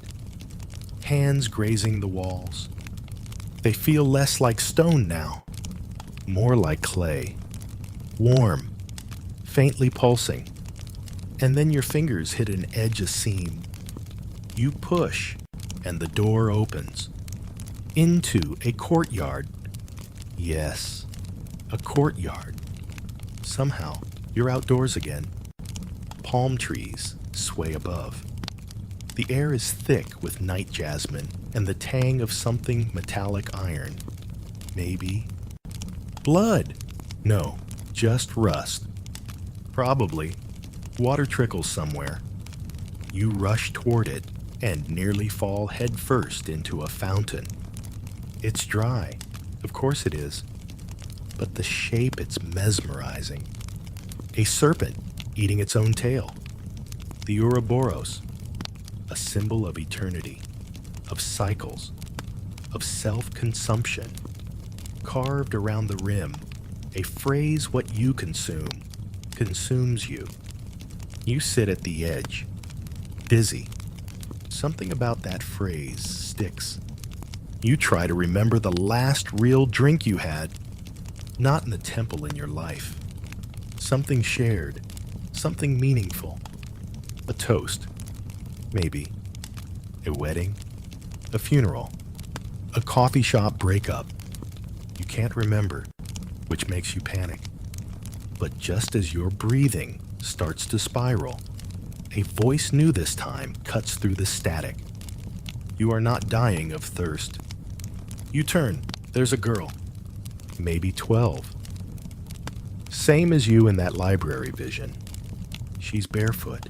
hands grazing the walls. They feel less like stone now, more like clay, warm, faintly pulsing. And then your fingers hit an edge of seam. You push, and the door opens. Into a courtyard. Yes, a courtyard. Somehow, you're outdoors again. Palm trees sway above. The air is thick with night jasmine and the tang of something metallic iron. Maybe blood. No, just rust. Probably. Water trickles somewhere. You rush toward it and nearly fall headfirst into a fountain. It's dry. Of course it is. But the shape, it's mesmerizing. A serpent eating its own tail. The Ouroboros, a symbol of eternity, of cycles, of self-consumption. Carved around the rim, a phrase what you consume consumes you. You sit at the edge, dizzy. Something about that phrase sticks. You try to remember the last real drink you had, not in the temple in your life. Something shared, something meaningful. A toast, maybe. A wedding, a funeral, a coffee shop breakup. You can't remember, which makes you panic. But just as your breathing starts to spiral, a voice new this time cuts through the static. You are not dying of thirst. You turn. There's a girl, maybe 12. Same as you in that library vision. She's barefoot,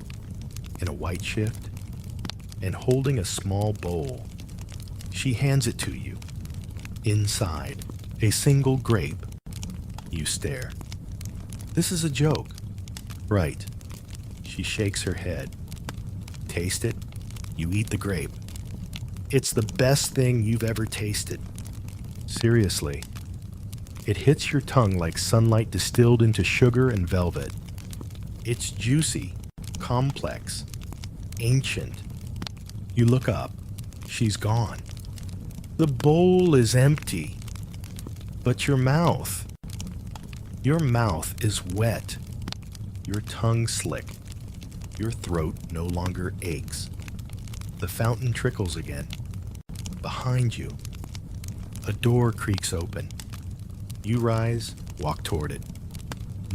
in a white shift, and holding a small bowl. She hands it to you. Inside, a single grape. You stare. This is a joke. Right. She shakes her head. Taste it. You eat the grape. It's the best thing you've ever tasted. Seriously. It hits your tongue like sunlight distilled into sugar and velvet. It's juicy, complex, ancient. You look up. She's gone. The bowl is empty. But your mouth is wet. Your tongue slick. Your throat no longer aches. The fountain trickles again. Behind you, a door creaks open. You rise, walk toward it.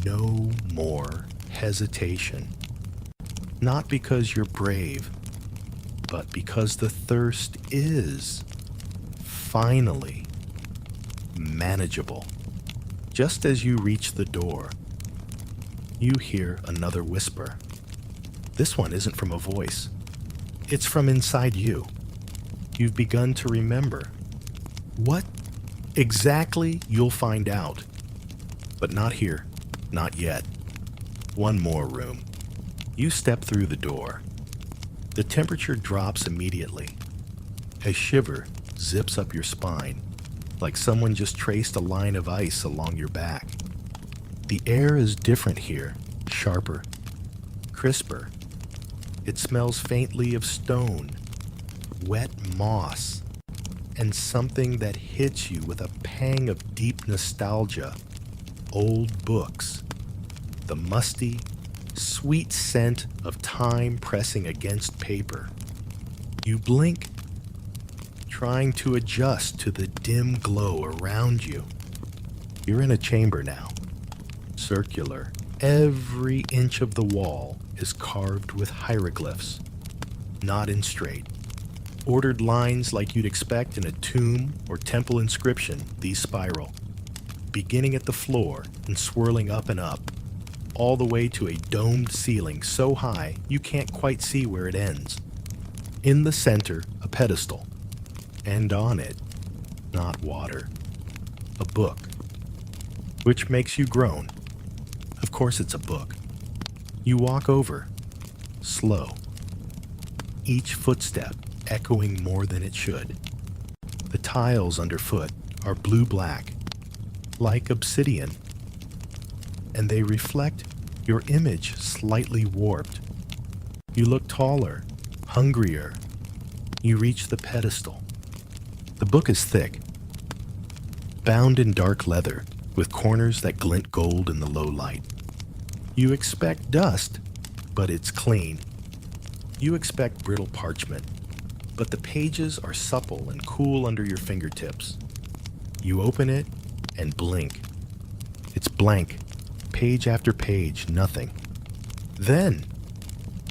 No more hesitation. Not because you're brave, but because the thirst is, finally, manageable. Just as you reach the door, you hear another whisper. This one isn't from a voice. It's from inside you. You've begun to remember. What exactly, you'll find out. But not here. Not yet. One more room. You step through the door. The temperature drops immediately. A shiver zips up your spine, like someone just traced a line of ice along your back. The air is different here, sharper, crisper. It smells faintly of stone, wet moss, and something that hits you with a pang of deep nostalgia. Old books. The musty, sweet scent of time pressing against paper. You blink, trying to adjust to the dim glow around you. You're in a chamber now, circular. Every inch of the wall is carved with hieroglyphs, not in straight. Ordered lines like you'd expect in a tomb or temple inscription, these spiral, beginning at the floor and swirling up and up, all the way to a domed ceiling so high you can't quite see where it ends. In the center, a pedestal, and on it, not water, a book, which makes you groan. Of course it's a book. You walk over, slow, each footstep echoing more than it should. The tiles underfoot are blue-black, like obsidian, and they reflect your image slightly warped. You look taller, hungrier. You reach the pedestal. The book is thick, bound in dark leather, with corners that glint gold in the low light. You expect dust, but it's clean. You expect brittle parchment, but the pages are supple and cool under your fingertips. You open it and blink. It's blank, page after page, nothing. Then,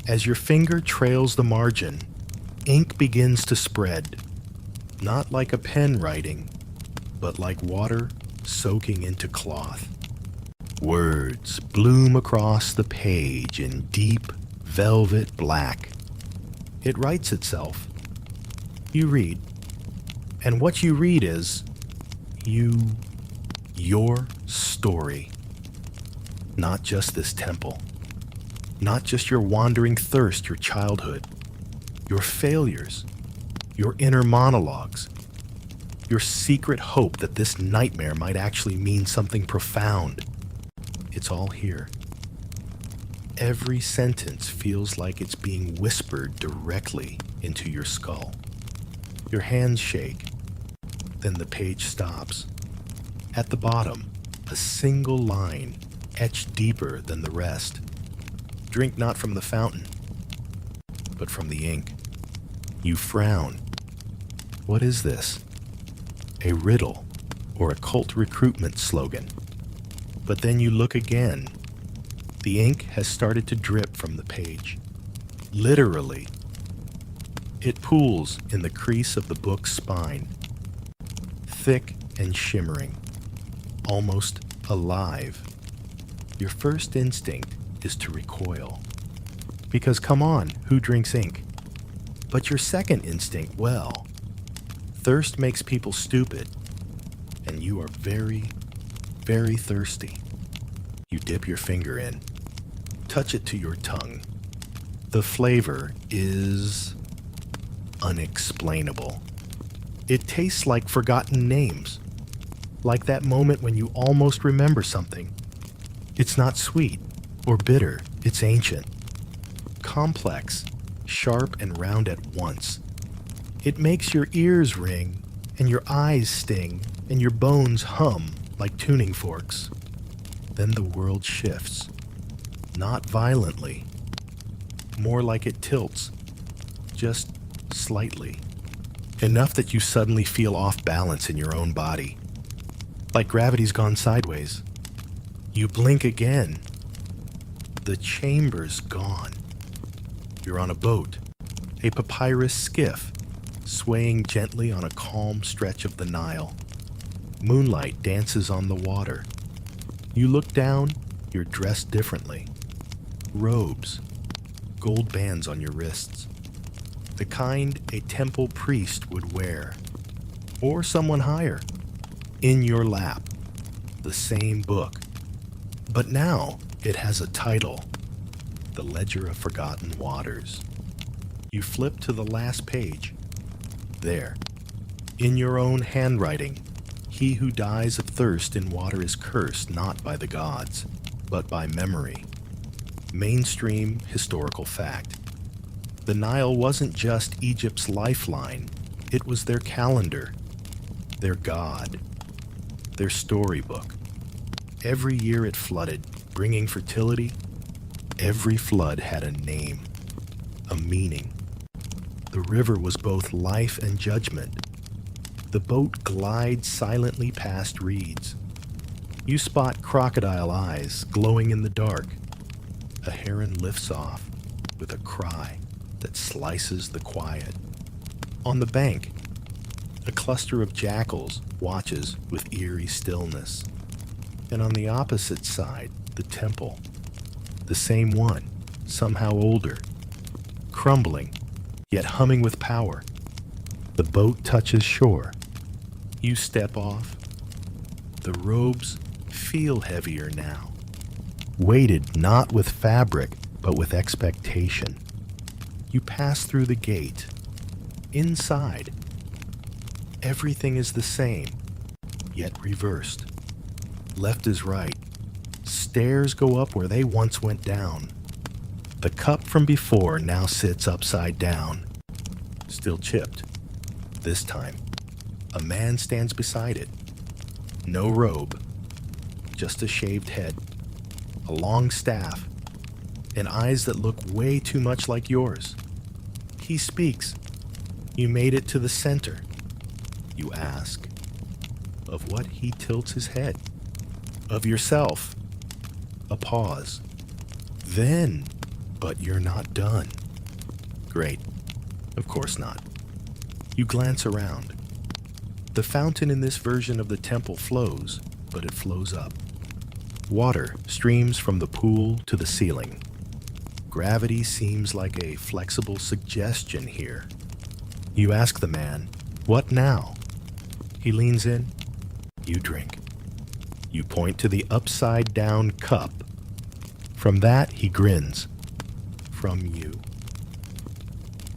as your finger trails the margin, ink begins to spread, not like a pen writing, but like water soaking into cloth. Words bloom across the page in deep velvet black. It writes itself. You read, and what you read is your story. Not just this temple, not just your wandering thirst, your childhood, your failures, your inner monologues, your secret hope that this nightmare might actually mean something profound. It's all here. Every sentence feels like it's being whispered directly into your skull. Your hands shake, then the page stops. At the bottom, a single line etched deeper than the rest. Drink not from the fountain, but from the ink. You frown. What is this? A riddle or a cult recruitment slogan? But then you look again. The ink has started to drip from the page. Literally. It pools in the crease of the book's spine. Thick and shimmering. Almost alive. Your first instinct is to recoil. Because come on, who drinks ink? But your second instinct, well, thirst makes people stupid. And you are very, very thirsty. You dip your finger in, touch it to your tongue. The flavor is unexplainable. It tastes like forgotten names, like that moment when you almost remember something. It's not sweet or bitter, it's ancient, complex, sharp and round at once. It makes your ears ring and your eyes sting and your bones hum like tuning forks. Then the world shifts, not violently, more like it tilts, just slightly, enough that you suddenly feel off balance in your own body, like gravity's gone sideways. You blink again. The chamber's gone. You're on a boat, a papyrus skiff, swaying gently on a calm stretch of the Nile. Moonlight dances on the water. You look down, you're dressed differently. Robes, gold bands on your wrists. The kind a temple priest would wear. Or someone higher. In your lap, the same book. But now it has a title, The Ledger of Forgotten Waters. You flip to the last page. There, in your own handwriting, he who dies of thirst in water is cursed not by the gods, but by memory. Mainstream historical fact. The Nile wasn't just Egypt's lifeline, it was their calendar, their god, their storybook. Every year it flooded, bringing fertility. Every flood had a name, a meaning. The river was both life and judgment, The boat glides silently past reeds. You spot crocodile eyes glowing in the dark. A heron lifts off with a cry that slices the quiet. On the bank, a cluster of jackals watches with eerie stillness. And on the opposite side, the temple, the same one, somehow older, crumbling, yet humming with power. The boat touches shore. You step off. The robes feel heavier now, weighted not with fabric, but with expectation. You pass through the gate. Inside, everything is the same, yet reversed. Left is right. Stairs go up where they once went down. The cup from before now sits upside down, still chipped. This time, a man stands beside it. No robe, just a shaved head, a long staff, and eyes that look way too much like yours. He speaks. You made it to the center. You ask. Of what he tilts his head. Of yourself. A pause. Then, but you're not done. Great. Of course not. You glance around. The fountain in this version of the temple flows, but it flows up. Water streams from the pool to the ceiling. Gravity seems like a flexible suggestion here. You ask the man, "What now?" He leans in. You drink. You point to the upside-down cup. From that, he grins. From you.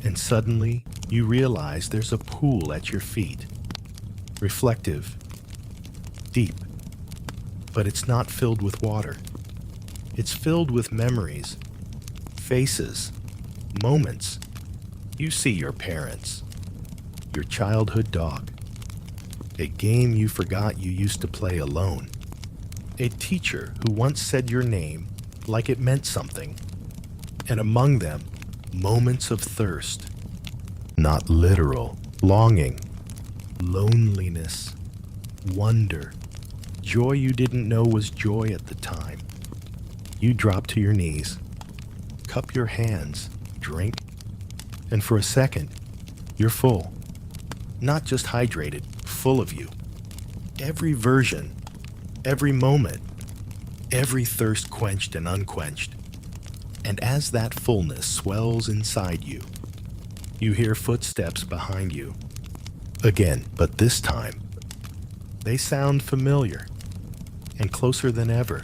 And suddenly, you realize there's a pool at your feet. Reflective. Deep. But it's not filled with water. It's filled with memories. Faces. Moments. You see your parents. Your childhood dog. A game you forgot you used to play alone. A teacher who once said your name like it meant something. And among them, moments of thirst. Not literal. Longing. Loneliness. Wonder. Joy you didn't know was joy at the time. You drop to your knees. Cup your hands. Drink. And for a second, you're full. Not just hydrated, full of you. Every version, every moment, every thirst quenched and unquenched. And as that fullness swells inside you, you hear footsteps behind you. Again, but this time, they sound familiar and closer than ever.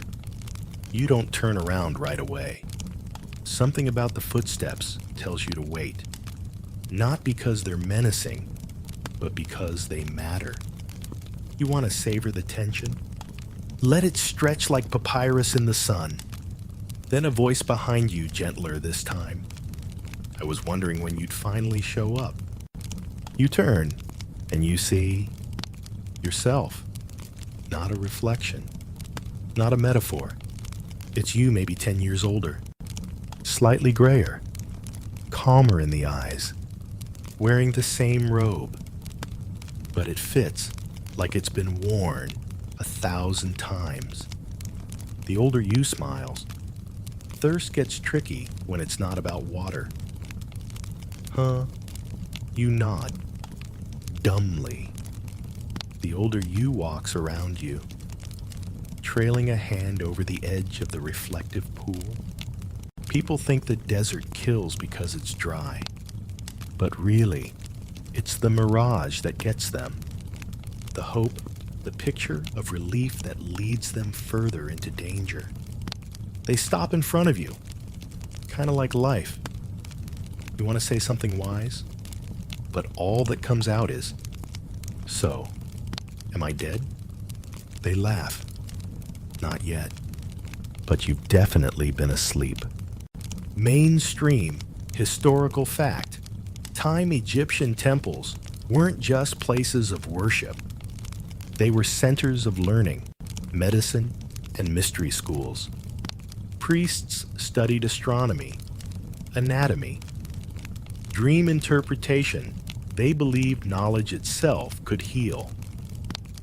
You don't turn around right away. Something about the footsteps tells you to wait. Not because they're menacing, but because they matter. You want to savor the tension? Let it stretch like papyrus in the sun. Then a voice behind you, gentler this time. I was wondering when you'd finally show up. You turn, and you see yourself. Not a reflection. Not a metaphor. It's you maybe 10 years older. Slightly grayer. Calmer in the eyes. Wearing the same robe. But it fits like it's been worn 1,000 times. The older you smiles. Thirst gets tricky when it's not about water. Huh? You nod. Dumbly. The older you walks around you, trailing a hand over the edge of the reflective pool. People think the desert kills because it's dry. But really, it's the mirage that gets them. The hope, the picture of relief that leads them further into danger. They stop in front of you, kind of like life. You want to say something wise, but all that comes out is, "So, am I dead?" They laugh. Not yet, but you've definitely been asleep. Mainstream, historical fact. Time Egyptian temples weren't just places of worship. They were centers of learning, medicine, and mystery schools. Priests studied astronomy, anatomy, dream interpretation, They believed knowledge itself could heal.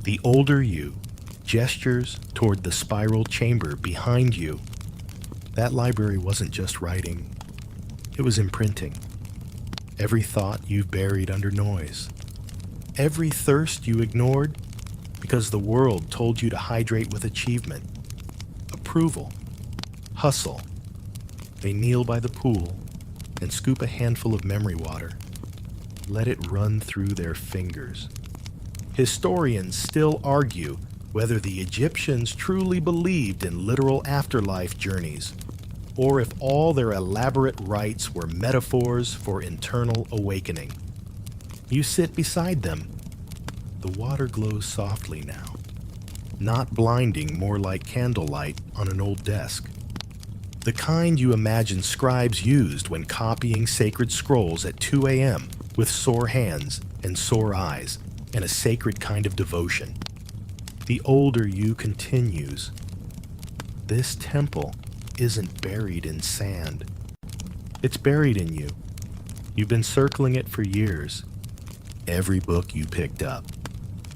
The older you gestures toward the spiral chamber behind you. That library wasn't just writing, it was imprinting. Every thought you've buried under noise. Every thirst you ignored because the world told you to hydrate with achievement, approval, hustle. They kneel by the pool and scoop a handful of memory water. Let it run through their fingers. Historians still argue whether the Egyptians truly believed in literal afterlife journeys, or if all their elaborate rites were metaphors for internal awakening. You sit beside them. The water glows softly now, not blinding, more like candlelight on an old desk. The kind you imagine scribes used when copying sacred scrolls at 2 a.m. with sore hands and sore eyes and a sacred kind of devotion. The older you continues. This temple isn't buried in sand. It's buried in you. You've been circling it for years. Every book you picked up,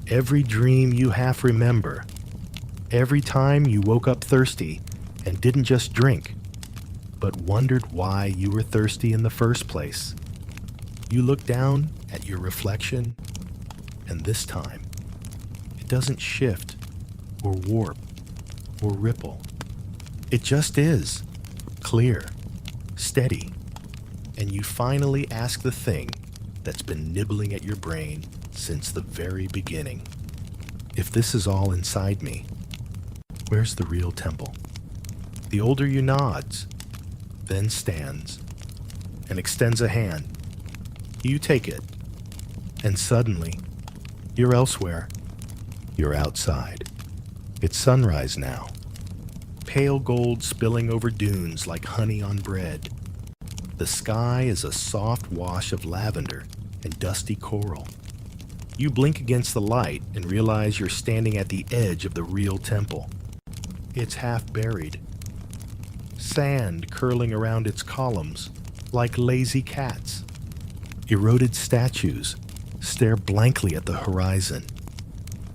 every dream you half remember, every time you woke up thirsty and didn't just drink, but wondered why you were thirsty in the first place. You look down at your reflection, and this time, it doesn't shift or warp or ripple. It just is, clear, steady, and you finally ask the thing that's been nibbling at your brain since the very beginning. If this is all inside me, where's the real temple? The older you nods, then stands, and extends a hand. You take it, and suddenly, you're elsewhere. You're outside. It's sunrise now. Pale gold spilling over dunes like honey on bread. The sky is a soft wash of lavender and dusty coral. You blink against the light and realize you're standing at the edge of the real temple. It's half buried. Sand curling around its columns like lazy cats. Eroded statues stare blankly at the horizon.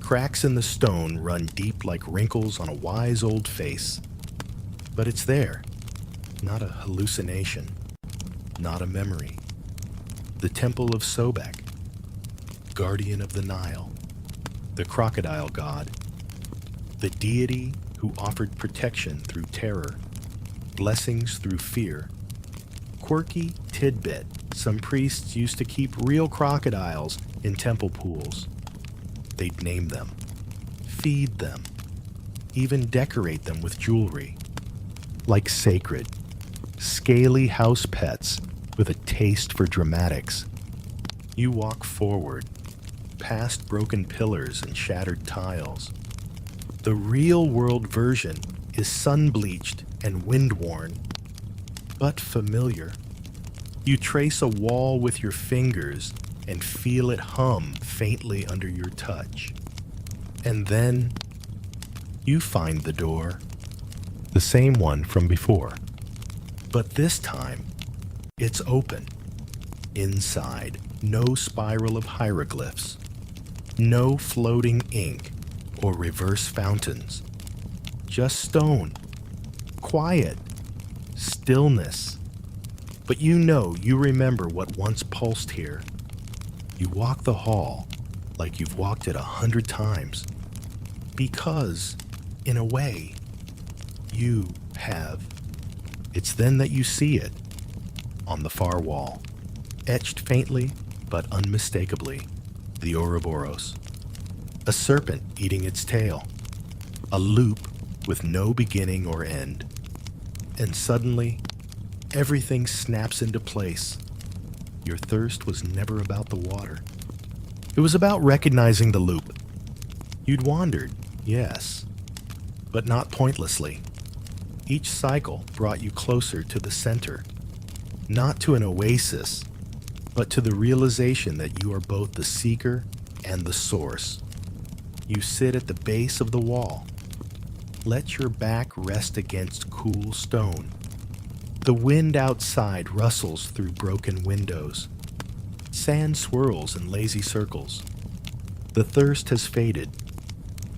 Cracks in the stone run deep like wrinkles on a wise old face. But it's there, not a hallucination, not a memory. The Temple of Sobek, guardian of the Nile, the crocodile god, the deity who offered protection through terror, blessings through fear. Quirky tidbit: some priests used to keep real crocodiles in temple pools. They'd name them, feed them, even decorate them with jewelry. Like sacred, scaly house pets with a taste for dramatics. You walk forward, past broken pillars and shattered tiles. The real-world version is sun-bleached and wind-worn, but familiar. You trace a wall with your fingers and feel it hum faintly under your touch. And then you find the door, the same one from before. But this time, it's open. Inside, no spiral of hieroglyphs, no floating ink or reverse fountains. Just stone, quiet, stillness. But you remember what once pulsed here. You walk the hall like you've walked it 100 times. Because, in a way, you have. It's then that you see it, on the far wall, etched faintly but unmistakably, the Ouroboros. A serpent eating its tail, a loop with no beginning or end. And suddenly, everything snaps into place. Your thirst was never about the water. It was about recognizing the loop. You'd wandered, yes, but not pointlessly. Each cycle brought you closer to the center, not to an oasis, but to the realization that you are both the seeker and the source. You sit at the base of the wall. Let your back rest against cool stone. The wind outside rustles through broken windows. Sand swirls in lazy circles. The thirst has faded,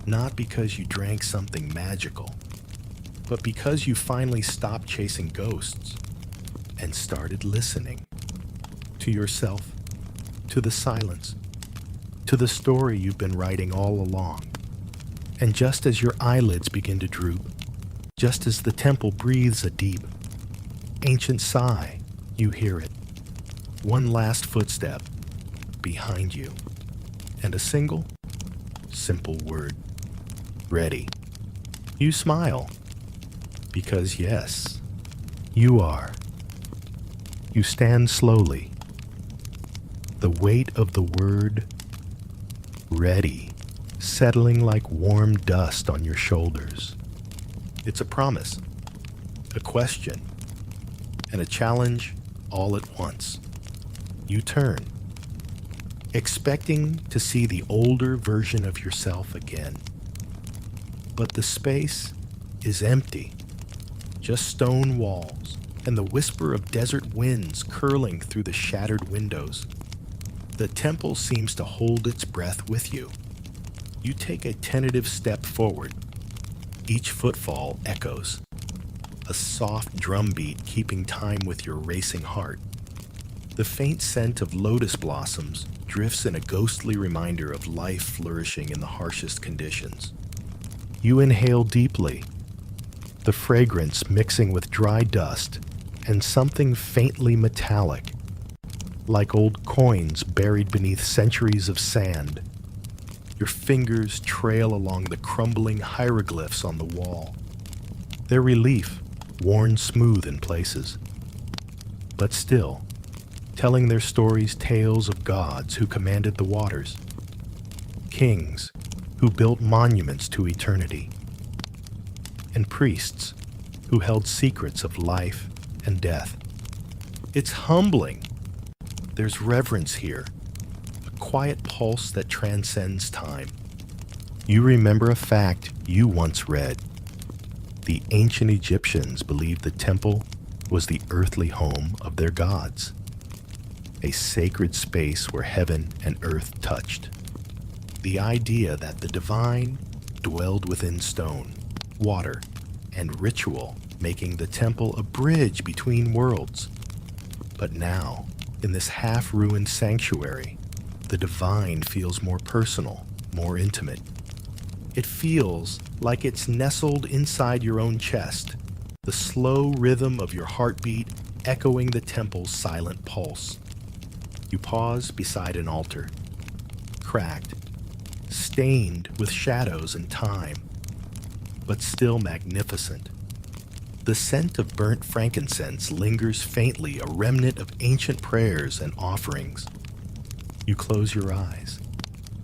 not because you drank something magical, but because you finally stopped chasing ghosts and started listening to yourself, to the silence, to the story you've been writing all along. And just as your eyelids begin to droop, just as the temple breathes a deep, ancient sigh, you hear it. One last footstep behind you, and a single, simple word. Ready. You smile, because yes, you are. You stand slowly. The weight of the word ready settling like warm dust on your shoulders. It's a promise, a question, and a challenge all at once. You turn, expecting to see the older version of yourself again. But the space is empty, just stone walls and the whisper of desert winds curling through the shattered windows. The temple seems to hold its breath with you. You take a tentative step forward. Each footfall echoes, a soft drumbeat keeping time with your racing heart. The faint scent of lotus blossoms drifts in a ghostly reminder of life flourishing in the harshest conditions. You inhale deeply, the fragrance mixing with dry dust and something faintly metallic, like old coins buried beneath centuries of sand. Your fingers trail along the crumbling hieroglyphs on the wall, their relief worn smooth in places, but still telling their stories tales of gods who commanded the waters, kings who built monuments to eternity, and priests who held secrets of life and death. It's humbling. There's reverence here, a quiet pulse that transcends time. You remember a fact you once read. The ancient Egyptians believed the temple was the earthly home of their gods, a sacred space where heaven and earth touched. The idea that the divine dwelled within stone, water, and ritual, making the temple a bridge between worlds. But now, in this half-ruined sanctuary, the divine feels more personal, more intimate. It feels like it's nestled inside your own chest, the slow rhythm of your heartbeat echoing the temple's silent pulse. You pause beside an altar, cracked, stained with shadows and time, but still magnificent. The scent of burnt frankincense lingers faintly, a remnant of ancient prayers and offerings. You close your eyes,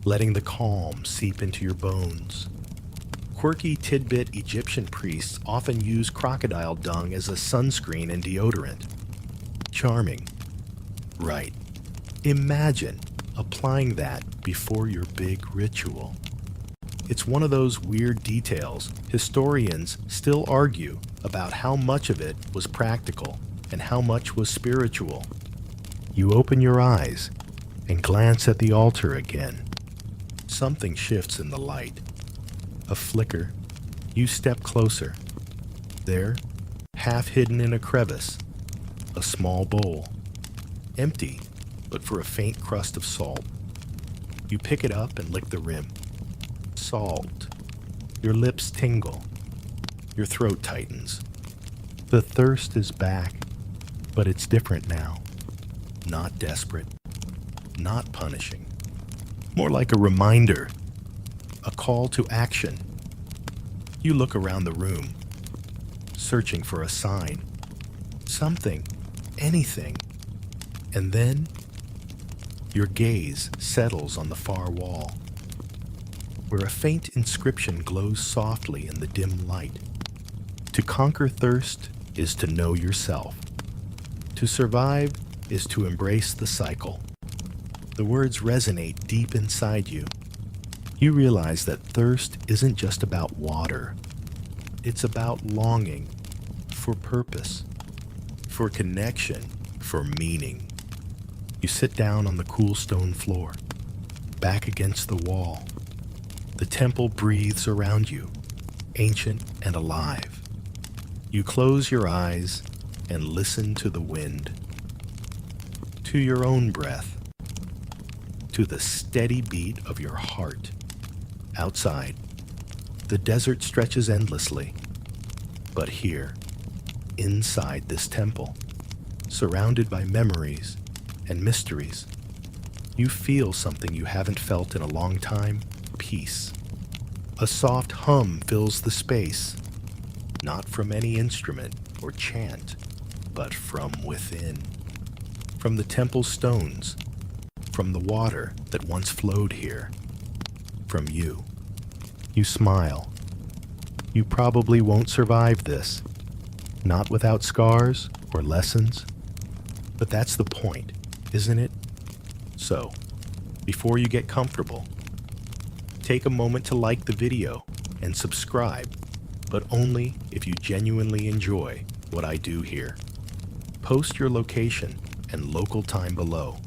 letting the calm seep into your bones. Quirky tidbit Egyptian priests often use crocodile dung as a sunscreen and deodorant. Charming, right? Imagine applying that before your big ritual. It's one of those weird details historians still argue about how much of it was practical and how much was spiritual. You open your eyes and glance at the altar again. Something shifts in the light. A flicker. You step closer. There, half hidden in a crevice, a small bowl. Empty, but for a faint crust of salt. You pick it up and lick the rim. Salt. Your lips tingle. Your throat tightens. The thirst is back, but it's different now. Not desperate. Not punishing. More like a reminder. A call to action. You look around the room, searching for a sign. Something. Anything. And then your gaze settles on the far wall, where a faint inscription glows softly in the dim light. To conquer thirst is to know yourself. To survive is to embrace the cycle. The words resonate deep inside you. You realize that thirst isn't just about water. It's about longing for purpose, for connection, for meaning. You sit down on the cool stone floor, back against the wall. The temple breathes around you, ancient and alive. You close your eyes and listen to the wind, to your own breath, to the steady beat of your heart. Outside, the desert stretches endlessly. But here, inside this temple, surrounded by memories and mysteries, you feel something you haven't felt in a long time: peace. A soft hum fills the space, not from any instrument or chant, but from within. From the temple stones, from the water that once flowed here, from you. You smile. You probably won't survive this, not without scars or lessons. But that's the point, isn't it? So, before you get comfortable, take a moment to like the video and subscribe, but only if you genuinely enjoy what I do here. Post your location and local time below.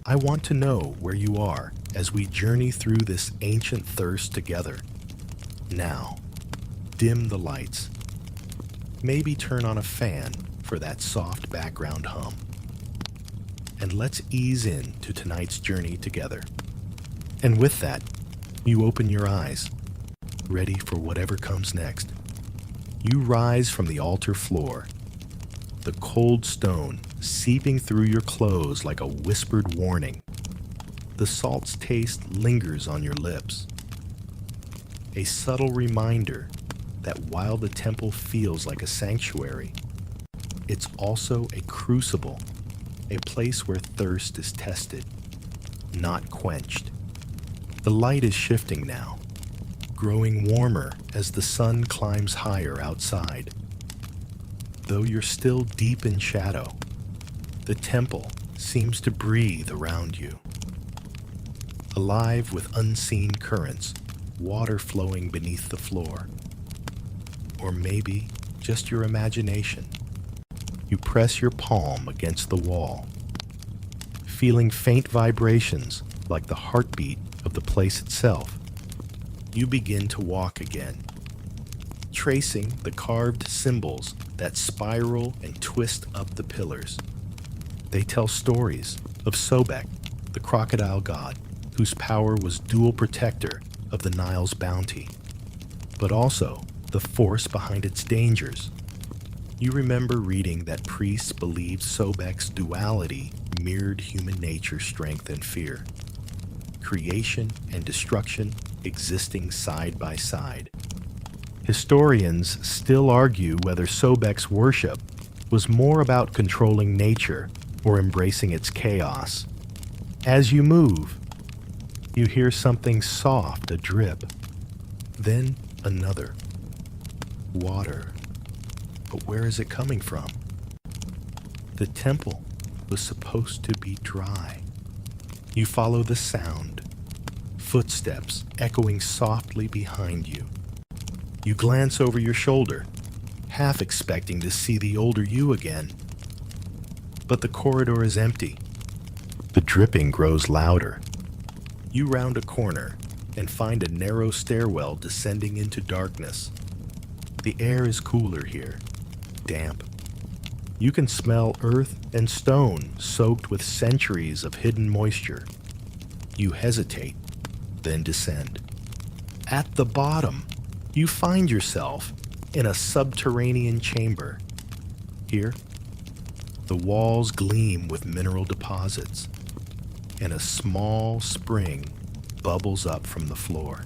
I want to know where you are as we journey through this ancient thirst together. Now, dim the lights. Maybe turn on a fan for that soft background hum. And let's ease into tonight's journey together. And with that, you open your eyes, ready for whatever comes next. You rise from the altar floor, the cold stone seeping through your clothes like a whispered warning. The salt's taste lingers on your lips, a subtle reminder that while the temple feels like a sanctuary, it's also a crucible, a place where thirst is tested, not quenched. The light is shifting now, growing warmer as the sun climbs higher outside. Though you're still deep in shadow, the temple seems to breathe around you. Alive with unseen currents, water flowing beneath the floor. Or maybe just your imagination. You press your palm against the wall, feeling faint vibrations like the heartbeat of the place itself. You begin to walk again, tracing the carved symbols that spiral and twist up the pillars. They tell stories of Sobek, the crocodile god, whose power was dual protector of the Nile's bounty, but also the force behind its dangers. You remember reading that priests believed Sobek's duality mirrored human nature's strength and fear, creation and destruction existing side by side. Historians still argue whether Sobek's worship was more about controlling nature or embracing its chaos. As you move, you hear something soft, a drip, then another. Water. But where is it coming from? The temple was supposed to be dry. You follow the sound, footsteps echoing softly behind you. You glance over your shoulder, half expecting to see the older you again. But the corridor is empty. The dripping grows louder. You round a corner and find a narrow stairwell descending into darkness. The air is cooler here, damp. You can smell earth and stone soaked with centuries of hidden moisture. You hesitate, then descend. At the bottom, you find yourself in a subterranean chamber. Here, the walls gleam with mineral deposits, and a small spring bubbles up from the floor,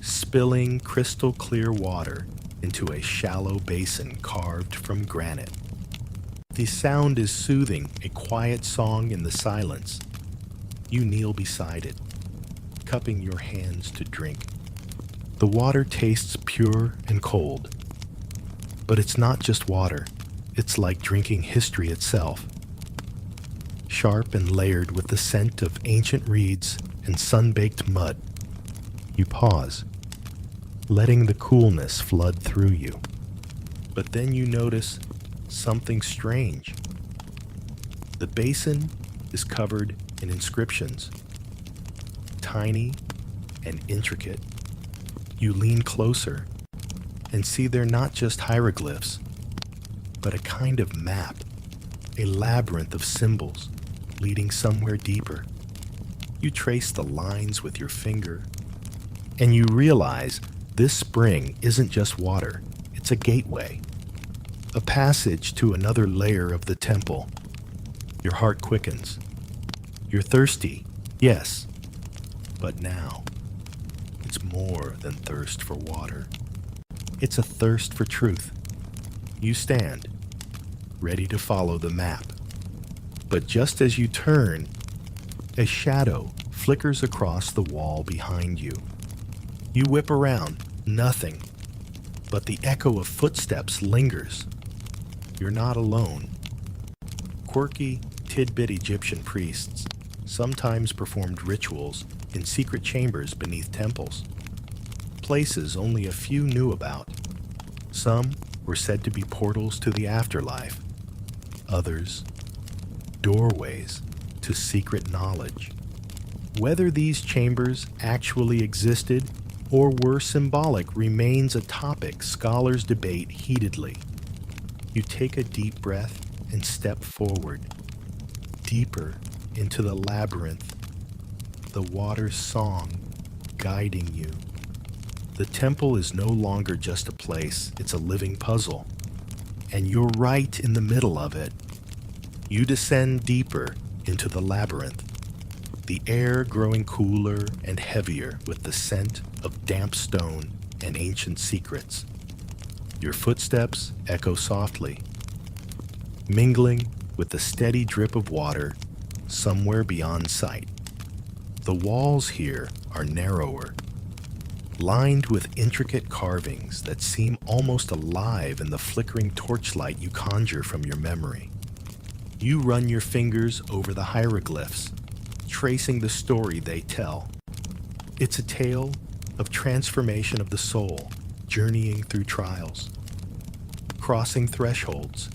spilling crystal clear water into a shallow basin carved from granite. The sound is soothing, a quiet song in the silence. You kneel beside it, cupping your hands to drink. The water tastes pure and cold. But it's not just water. It's like drinking history itself. Sharp and layered with the scent of ancient reeds and sun-baked mud. You pause, letting the coolness flood through you. But then you notice something strange. The basin is covered in inscriptions, tiny and intricate. You lean closer and see they're not just hieroglyphs, but a kind of map, a labyrinth of symbols leading somewhere deeper. You trace the lines with your finger, and you realize this spring isn't just water, it's a gateway, a passage to another layer of the temple. Your heart quickens. You're thirsty, yes, but now it's more than thirst for water. It's a thirst for truth. You stand, ready to follow the map. But just as you turn, a shadow flickers across the wall behind you. You whip around, nothing, but the echo of footsteps lingers. You're not alone. Quirky, tidbit Egyptian priests sometimes performed rituals in secret chambers beneath temples, places only a few knew about. Some were said to be portals to the afterlife, others, doorways to secret knowledge. Whether these chambers actually existed or were symbolic remains a topic scholars debate heatedly. You take a deep breath and step forward, deeper into the labyrinth, the water's song guiding you. The temple is no longer just a place, it's a living puzzle, and you're right in the middle of it. You descend deeper into the labyrinth, the air growing cooler and heavier with the scent of damp stone and ancient secrets. Your footsteps echo softly, mingling with the steady drip of water somewhere beyond sight. The walls here are narrower, lined with intricate carvings that seem almost alive in the flickering torchlight you conjure from your memory. You run your fingers over the hieroglyphs, tracing the story they tell. It's a tale of transformation of the soul, journeying through trials, crossing thresholds,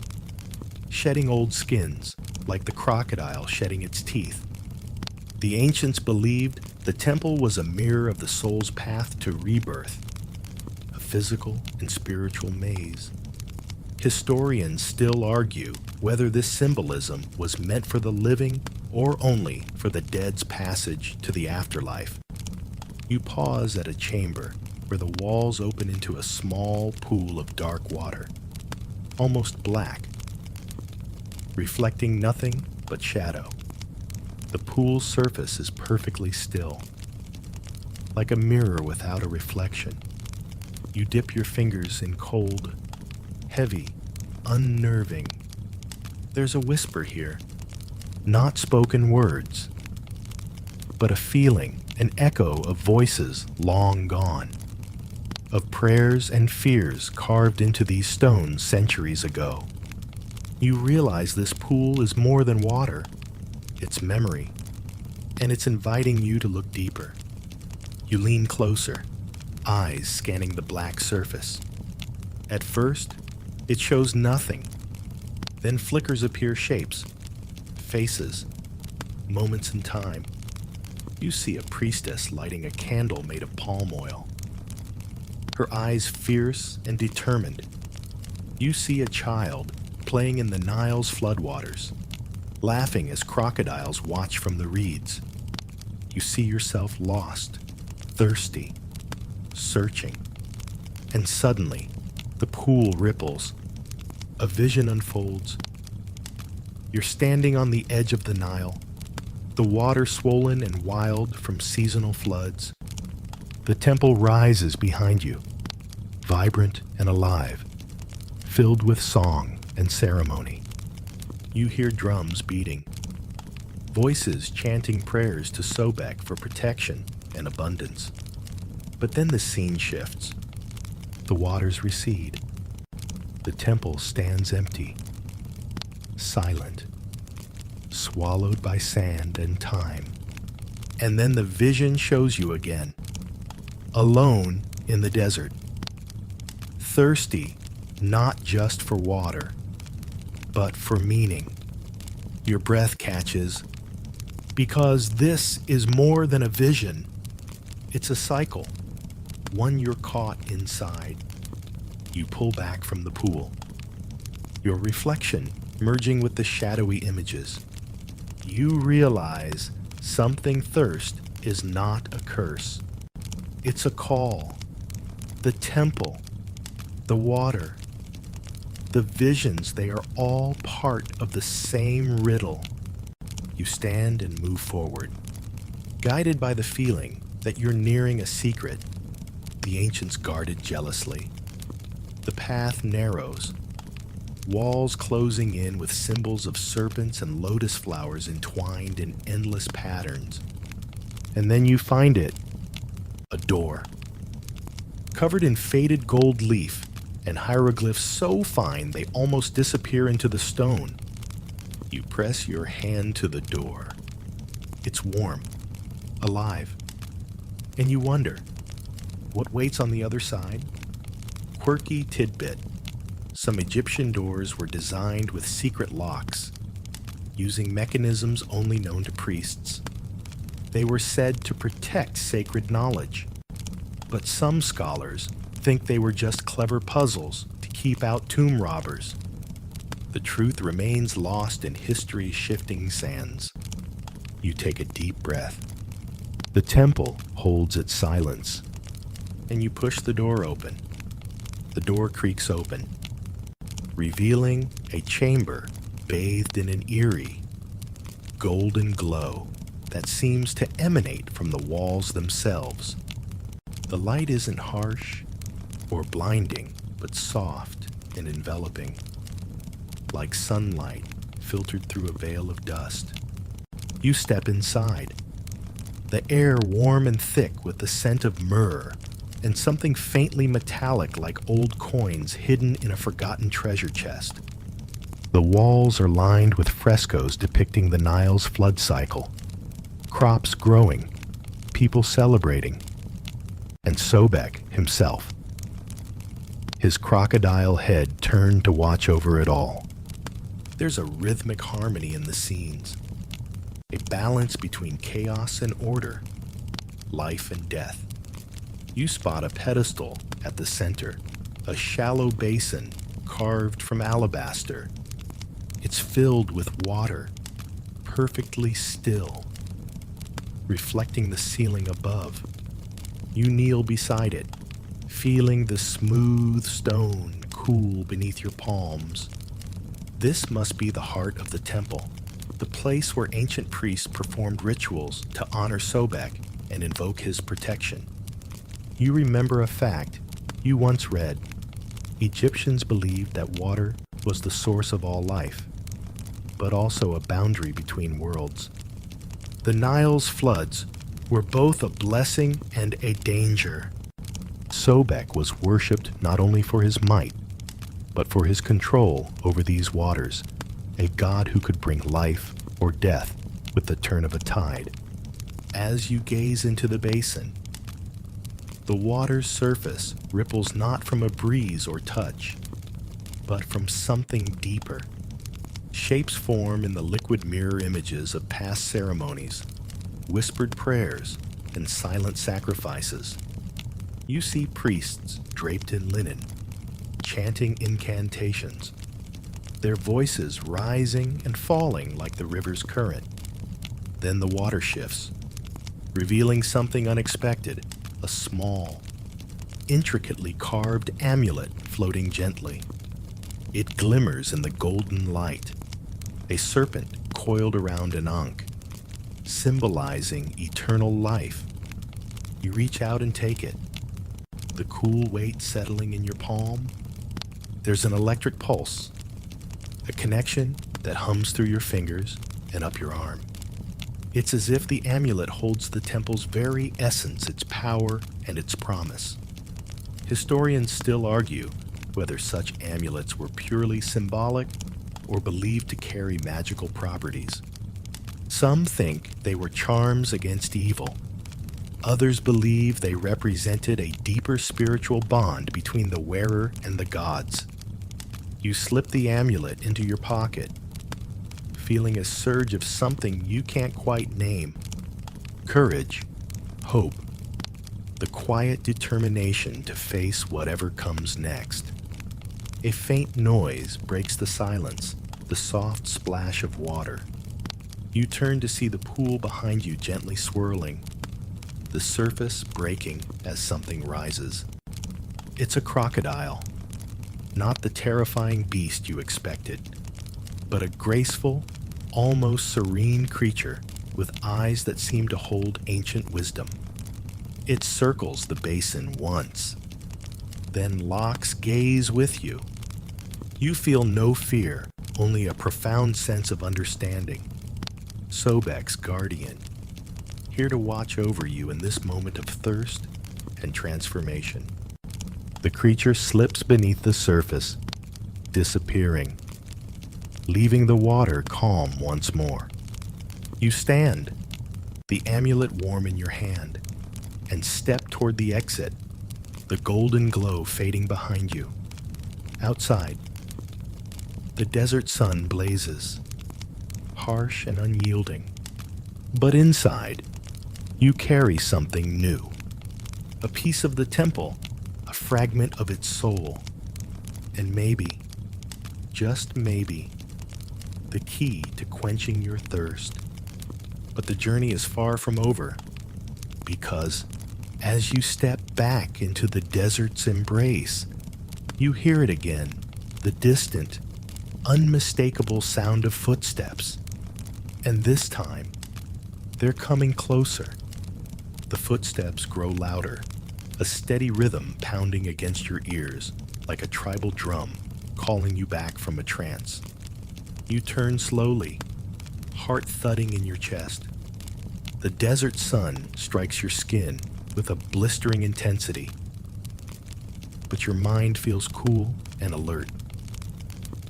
shedding old skins like the crocodile shedding its teeth. The ancients believed the temple was a mirror of the soul's path to rebirth, a physical and spiritual maze. Historians still argue whether this symbolism was meant for the living or only for the dead's passage to the afterlife. You pause at a chamber where the walls open into a small pool of dark water, almost black, reflecting nothing but shadow. The pool's surface is perfectly still, like a mirror without a reflection. You dip your fingers in cold, heavy, unnerving. There's a whisper here, not spoken words, but a feeling, an echo of voices long gone, of prayers and fears carved into these stones centuries ago. You realize this pool is more than water. It's memory, and it's inviting you to look deeper. You lean closer, eyes scanning the black surface. At first, it shows nothing. Then flickers appear shapes, faces, moments in time. You see a priestess lighting a candle made of palm oil, her eyes fierce and determined. You see a child playing in the Nile's floodwaters, laughing as crocodiles watch from the reeds. You see yourself lost, thirsty, searching, and suddenly the pool ripples. A vision unfolds. You're standing on the edge of the Nile, the water swollen and wild from seasonal floods. The temple rises behind you, vibrant and alive, filled with song and ceremony. You hear drums beating, voices chanting prayers to Sobek for protection and abundance. But then the scene shifts. The waters recede. The temple stands empty, silent, swallowed by sand and time. And then the vision shows you again, alone in the desert, thirsty not just for water, but for meaning. Your breath catches, Because this is more than a vision. It's a cycle, one you're caught inside. You pull back from the pool, your reflection merging with the shadowy images. You realize something thirst is not a curse. It's a call. The temple, the water, the visions, they are all part of the same riddle. You stand and move forward, guided by the feeling that you're nearing a secret the ancients guarded jealously. The path narrows, walls closing in with symbols of serpents and lotus flowers entwined in endless patterns. And then you find it, a door. Covered in faded gold leaf and hieroglyphs so fine they almost disappear into the stone. You press your hand to the door. It's warm, alive, and you wonder, what waits on the other side? Quirky tidbit. Some Egyptian doors were designed with secret locks, using mechanisms only known to priests. They were said to protect sacred knowledge, but some scholars think they were just clever puzzles to keep out tomb robbers. The truth remains lost in history's shifting sands. You take a deep breath. The temple holds its silence, and you push the door open. The door creaks open, revealing a chamber bathed in an eerie, golden glow that seems to emanate from the walls themselves. The light isn't harsh or blinding, but soft and enveloping, like sunlight filtered through a veil of dust. You step inside. The air warm and thick with the scent of myrrh and something faintly metallic like old coins hidden in a forgotten treasure chest. The walls are lined with frescoes depicting the Nile's flood cycle, crops growing, people celebrating, and Sobek himself, his crocodile head turned to watch over it all. There's a rhythmic harmony in the scenes, a balance between chaos and order, life and death. You spot a pedestal at the center, a shallow basin carved from alabaster. It's filled with water, perfectly still, reflecting the ceiling above. You kneel beside it, feeling the smooth stone cool beneath your palms. This must be the heart of the temple, the place where ancient priests performed rituals to honor Sobek and invoke his protection. You remember a fact you once read. Egyptians believed that water was the source of all life, but also a boundary between worlds. The Nile's floods were both a blessing and a danger. Sobek was worshipped not only for his might, but for his control over these waters, a god who could bring life or death with the turn of a tide. As you gaze into the basin, the water's surface ripples not from a breeze or touch, but from something deeper. Shapes form in the liquid mirror images of past ceremonies, whispered prayers, and silent sacrifices. You see priests draped in linen, chanting incantations, their voices rising and falling like the river's current. Then the water shifts, revealing something unexpected, a small, intricately carved amulet floating gently. It glimmers in the golden light, a serpent coiled around an ankh, symbolizing eternal life. You reach out and take it, the cool weight settling in your palm. There's an electric pulse, a connection that hums through your fingers and up your arm. It's as if the amulet holds the temple's very essence, its power and its promise. Historians still argue whether such amulets were purely symbolic or believed to carry magical properties. Some think they were charms against evil. Others believe they represented a deeper spiritual bond between the wearer and the gods. You slip the amulet into your pocket, feeling a surge of something you can't quite name. Courage, hope, the quiet determination to face whatever comes next. A faint noise breaks the silence, the soft splash of water. You turn to see the pool behind you gently swirling, the surface breaking as something rises. It's a crocodile, not the terrifying beast you expected, but a graceful, almost serene creature with eyes that seem to hold ancient wisdom. It circles the basin once, then locks gaze with you. You feel no fear, only a profound sense of understanding. Sobek's guardian, here to watch over you in this moment of thirst and transformation. The creature slips beneath the surface, disappearing, leaving the water calm once more. You stand, the amulet warm in your hand, and step toward the exit, the golden glow fading behind you. Outside, the desert sun blazes, harsh and unyielding. But inside, you carry something new. A piece of the temple, a fragment of its soul, and maybe, just maybe, the key to quenching your thirst. But the journey is far from over, because as you step back into the desert's embrace, you hear it again, the distant, unmistakable sound of footsteps. And this time, they're coming closer. The footsteps grow louder, a steady rhythm pounding against your ears like a tribal drum calling you back from a trance. You turn slowly, heart thudding in your chest. The desert sun strikes your skin with a blistering intensity, but your mind feels cool and alert,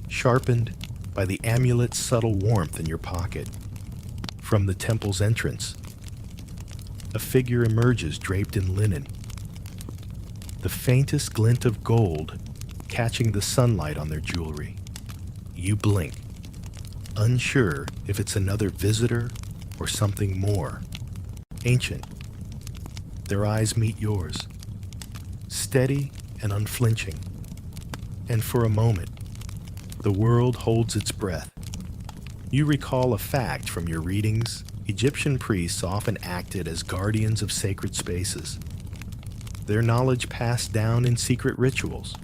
sharpened by the amulet's subtle warmth in your pocket. From the temple's entrance, a figure emerges draped in linen, the faintest glint of gold catching the sunlight on their jewelry. You blink, unsure if it's another visitor or something more. Ancient. Their eyes meet yours, steady and unflinching. And for a moment, the world holds its breath. You recall a fact from your readings. Egyptian priests often acted as guardians of sacred spaces. Their knowledge passed down in secret rituals.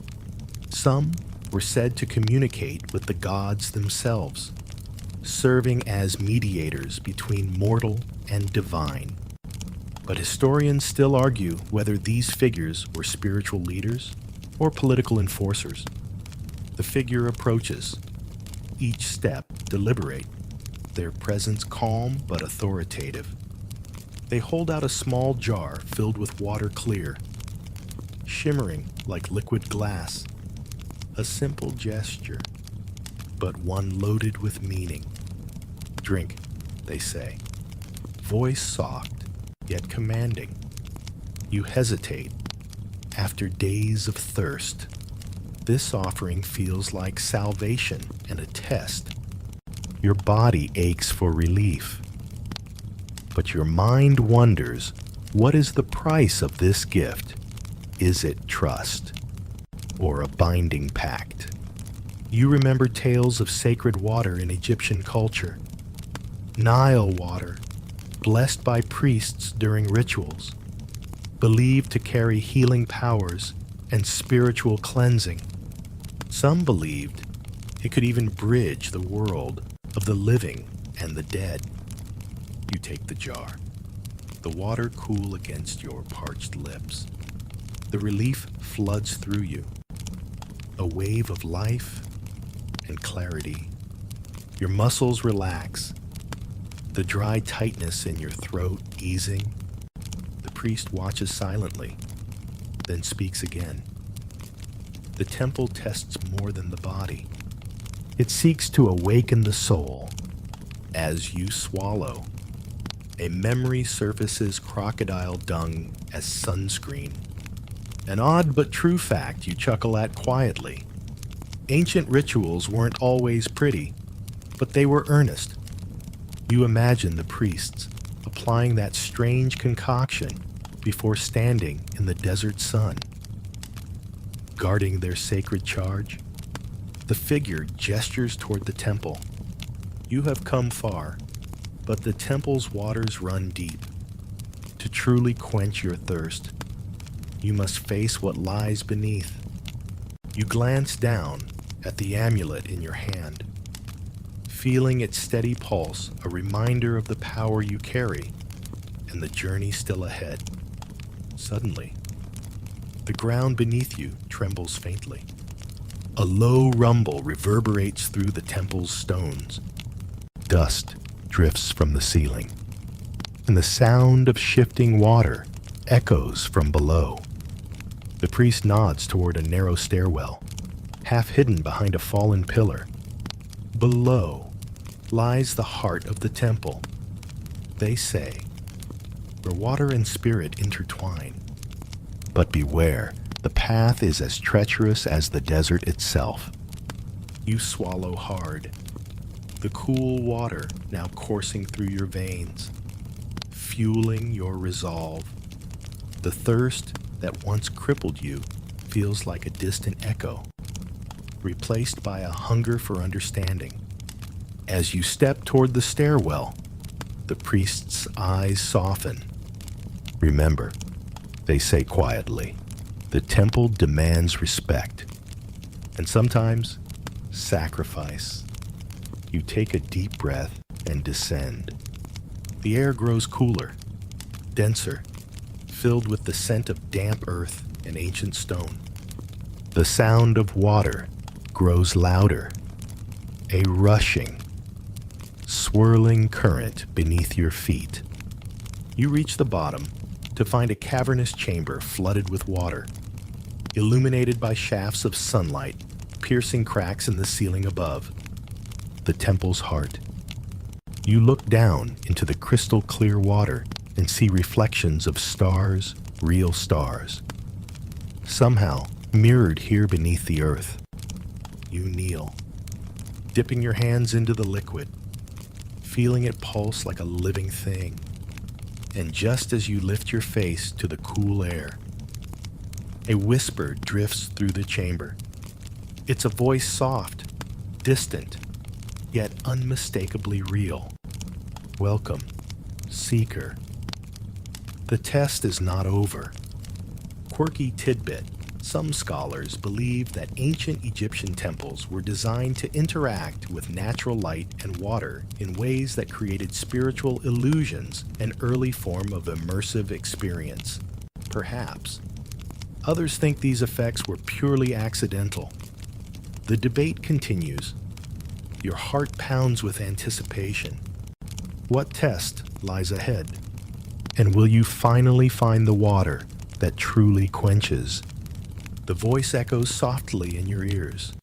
Some were said to communicate with the gods themselves, serving as mediators between mortal and divine. But historians still argue whether these figures were spiritual leaders or political enforcers. The figure approaches, each step deliberate, their presence calm but authoritative. They hold out a small jar filled with water clear, shimmering like liquid glass. A simple gesture, but one loaded with meaning. Drink, they say. Voice soft, yet commanding. You hesitate. After days of thirst, this offering feels like salvation and a test. Your body aches for relief, but your mind wonders, what is the price of this gift? Is it trust or a binding pact? You remember tales of sacred water in Egyptian culture. Nile water, blessed by priests during rituals, believed to carry healing powers and spiritual cleansing. Some believed it could even bridge the world of the living and the dead. You take the jar, the water cool against your parched lips. The relief floods through you, a wave of life and clarity. Your muscles relax, the dry tightness in your throat easing. The priest watches silently, then speaks again. The temple tests more than the body. It seeks to awaken the soul. As you swallow, a memory surfaces crocodile dung as sunscreen. An odd but true fact you chuckle at quietly. Ancient rituals weren't always pretty. but they were earnest. You imagine the priests applying that strange concoction before standing in the desert sun, guarding their sacred charge. The figure gestures toward the temple. You have come far, but the temple's waters run deep. To truly quench your thirst, you must face what lies beneath. You glance down at the amulet in your hand, feeling its steady pulse, a reminder of the power you carry and the journey still ahead. Suddenly, the ground beneath you trembles faintly. A low rumble reverberates through the temple's stones. Dust drifts from the ceiling, and the sound of shifting water echoes from below. The priest nods toward a narrow stairwell, half hidden behind a fallen pillar. Below lies the heart of the temple. They say, where water and spirit intertwine. But beware, the path is as treacherous as the desert itself. You swallow hard, the cool water now coursing through your veins, fueling your resolve. The thirst that once crippled you feels like a distant echo, replaced by a hunger for understanding. As you step toward the stairwell, the priest's eyes soften. Remember, they say quietly, the temple demands respect, and sometimes sacrifice. You take a deep breath and descend. The air grows cooler, denser, filled with the scent of damp earth and ancient stone. The sound of water grows louder, a rushing, swirling current beneath your feet. You reach the bottom to find a cavernous chamber flooded with water, illuminated by shafts of sunlight piercing cracks in the ceiling above. The temple's heart. You look down into the crystal clear water and see reflections of stars, real stars, somehow mirrored here beneath the earth. You kneel, dipping your hands into the liquid, feeling it pulse like a living thing. And just as you lift your face to the cool air, a whisper drifts through the chamber. It's a voice soft, distant, yet unmistakably real. Welcome, seeker. The test is not over. Quirky tidbit. Some scholars believe that ancient Egyptian temples were designed to interact with natural light and water in ways that created spiritual illusions, an early form of immersive experience. Perhaps. Others think these effects were purely accidental. The debate continues. Your heart pounds with anticipation. What test lies ahead? And will you finally find the water that truly quenches? The voice echoes softly in your ears,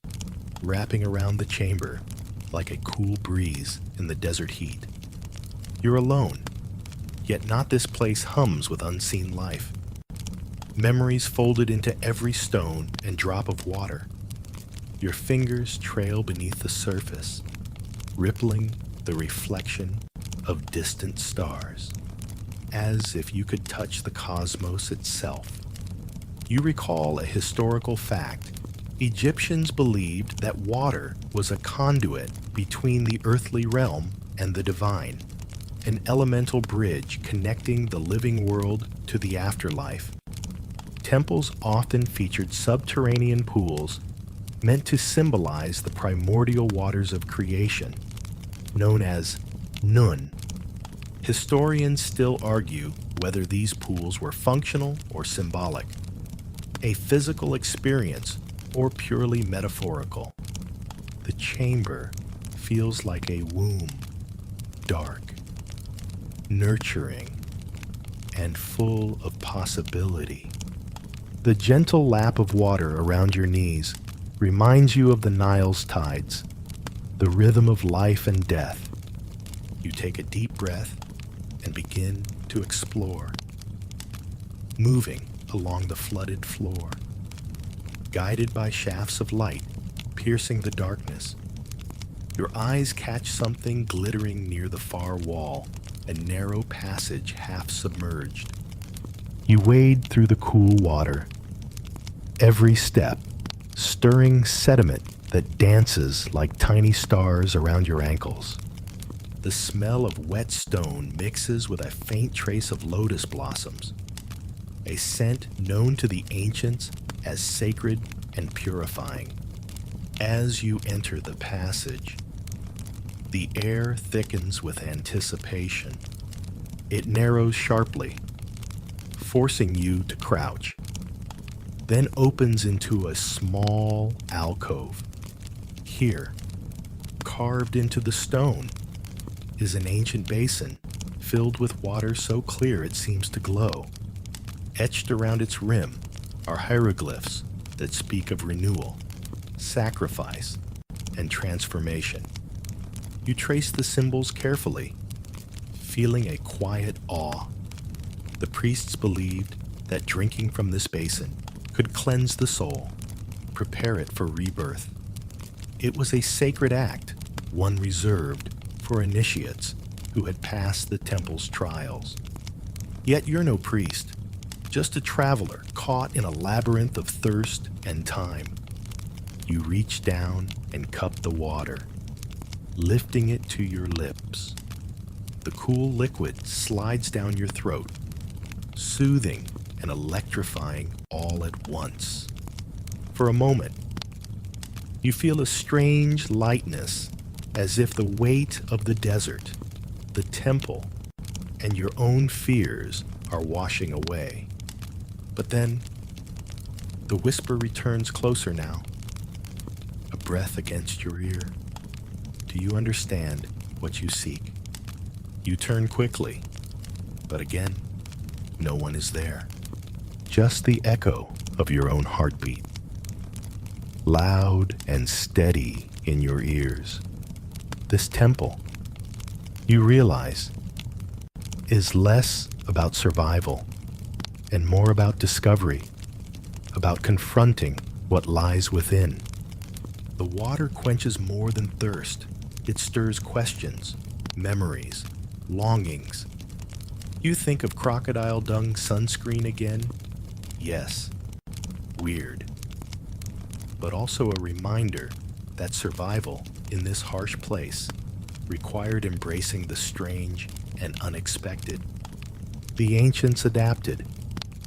wrapping around the chamber like a cool breeze in the desert heat. You're alone, yet not this place hums with unseen life. Memories folded into every stone and drop of water. Your fingers trail beneath the surface, rippling the reflection of distant stars, as if you could touch the cosmos itself. You recall a historical fact. Egyptians believed that water was a conduit between the earthly realm and the divine, an elemental bridge connecting the living world to the afterlife. Temples often featured subterranean pools meant to symbolize the primordial waters of creation, known as Nun. Historians still argue whether these pools were functional or symbolic, a physical experience or purely metaphorical. The chamber feels like a womb, dark, nurturing, and full of possibility. The gentle lap of water around your knees reminds you of the Nile's tides, the rhythm of life and death. You take a deep breath and begin to explore, moving along the flooded floor, guided by shafts of light piercing the darkness. Your eyes catch something glittering near the far wall, a narrow passage half submerged. You wade through the cool water, every step stirring sediment that dances like tiny stars around your ankles. The smell of wet stone mixes with a faint trace of lotus blossoms, a scent known to the ancients as sacred and purifying. As you enter the passage, the air thickens with anticipation. It narrows sharply, forcing you to crouch, then opens into a small alcove. Here, carved into the stone, is an ancient basin filled with water so clear it seems to glow. Etched around its rim are hieroglyphs that speak of renewal, sacrifice, and transformation. You trace the symbols carefully, feeling a quiet awe. The priests believed that drinking from this basin could cleanse the soul, prepare it for rebirth. It was a sacred act, one reserved for initiates who had passed the temple's trials. Yet you're no priest, just a traveler caught in a labyrinth of thirst and time. You reach down and cup the water, lifting it to your lips. The cool liquid slides down your throat, soothing and electrifying all at once. For a moment, you feel a strange lightness, as if the weight of the desert, the temple, and your own fears are washing away. But then, the whisper returns closer now, a breath against your ear. Do you understand what you seek? You turn quickly, but again, no one is there. Just the echo of your own heartbeat, loud and steady in your ears. This temple, you realize, is less about survival and more about discovery, about confronting what lies within. The water quenches more than thirst. It stirs questions, memories, longings. You think of crocodile dung sunscreen again? Yes, weird. But also a reminder that survival in this harsh place required embracing the strange and unexpected. The ancients adapted,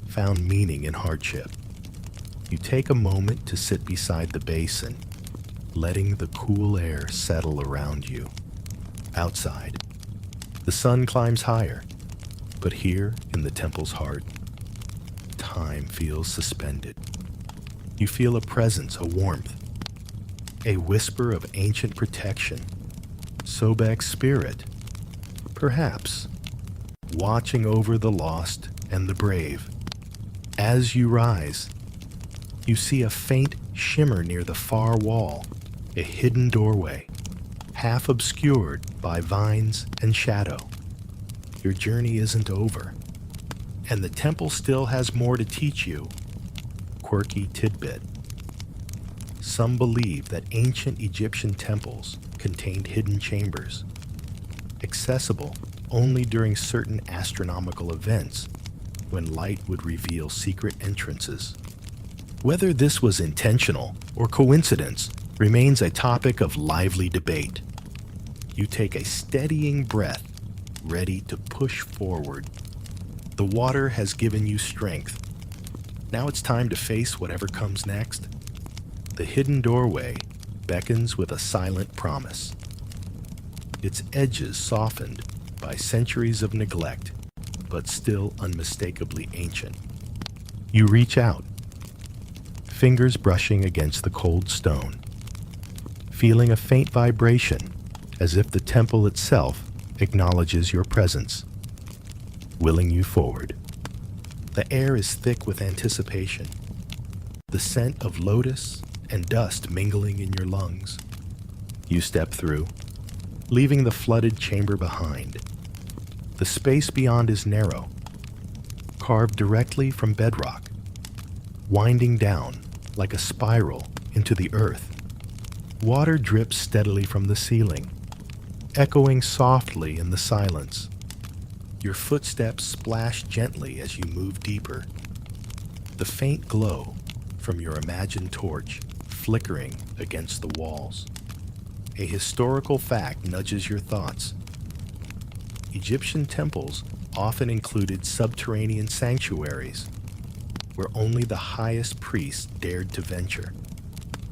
found meaning in hardship. You take a moment to sit beside the basin, letting the cool air settle around you. Outside, the sun climbs higher, but here in the temple's heart, time feels suspended. You feel a presence, a warmth, a whisper of ancient protection. Sobek's spirit, perhaps, watching over the lost and the brave. As you rise, you see a faint shimmer near the far wall, a hidden doorway, half obscured by vines and shadow. Your journey isn't over, and the temple still has more to teach you. Quirky tidbit. Some believe that ancient Egyptian temples contained hidden chambers, accessible only during certain astronomical events when light would reveal secret entrances. Whether this was intentional or coincidence remains a topic of lively debate. You take a steadying breath, ready to push forward. The water has given you strength. Now it's time to face whatever comes next. The hidden doorway beckons with a silent promise, its edges softened by centuries of neglect, but still unmistakably ancient. You reach out, fingers brushing against the cold stone, feeling a faint vibration as if the temple itself acknowledges your presence, willing you forward. The air is thick with anticipation, the scent of lotus and dust mingling in your lungs. You step through, leaving the flooded chamber behind. The space beyond is narrow, carved directly from bedrock, winding down like a spiral into the earth. Water drips steadily from the ceiling, echoing softly in the silence. Your footsteps splash gently as you move deeper. The faint glow from your imagined torch flickering against the walls. A historical fact nudges your thoughts. Egyptian temples often included subterranean sanctuaries where only the highest priests dared to venture.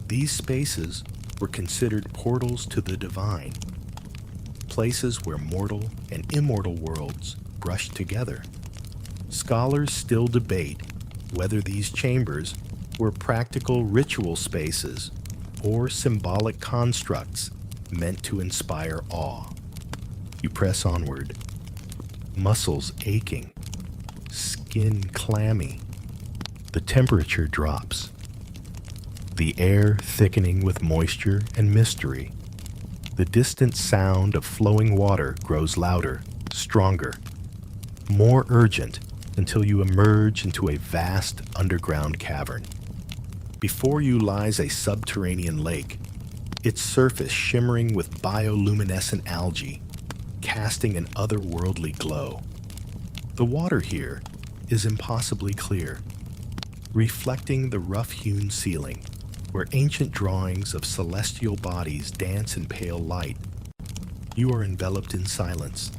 These spaces were considered portals to the divine, places where mortal and immortal worlds brushed together. Scholars still debate whether these chambers were practical ritual spaces or symbolic constructs meant to inspire awe. You press onward, muscles aching, skin clammy. The temperature drops, the air thickening with moisture and mystery. The distant sound of flowing water grows louder, stronger, more urgent, until you emerge into a vast underground cavern. Before you lies a subterranean lake, its surface shimmering with bioluminescent algae, casting an otherworldly glow. The water here is impossibly clear, reflecting the rough-hewn ceiling, where ancient drawings of celestial bodies dance in pale light. You are enveloped in silence,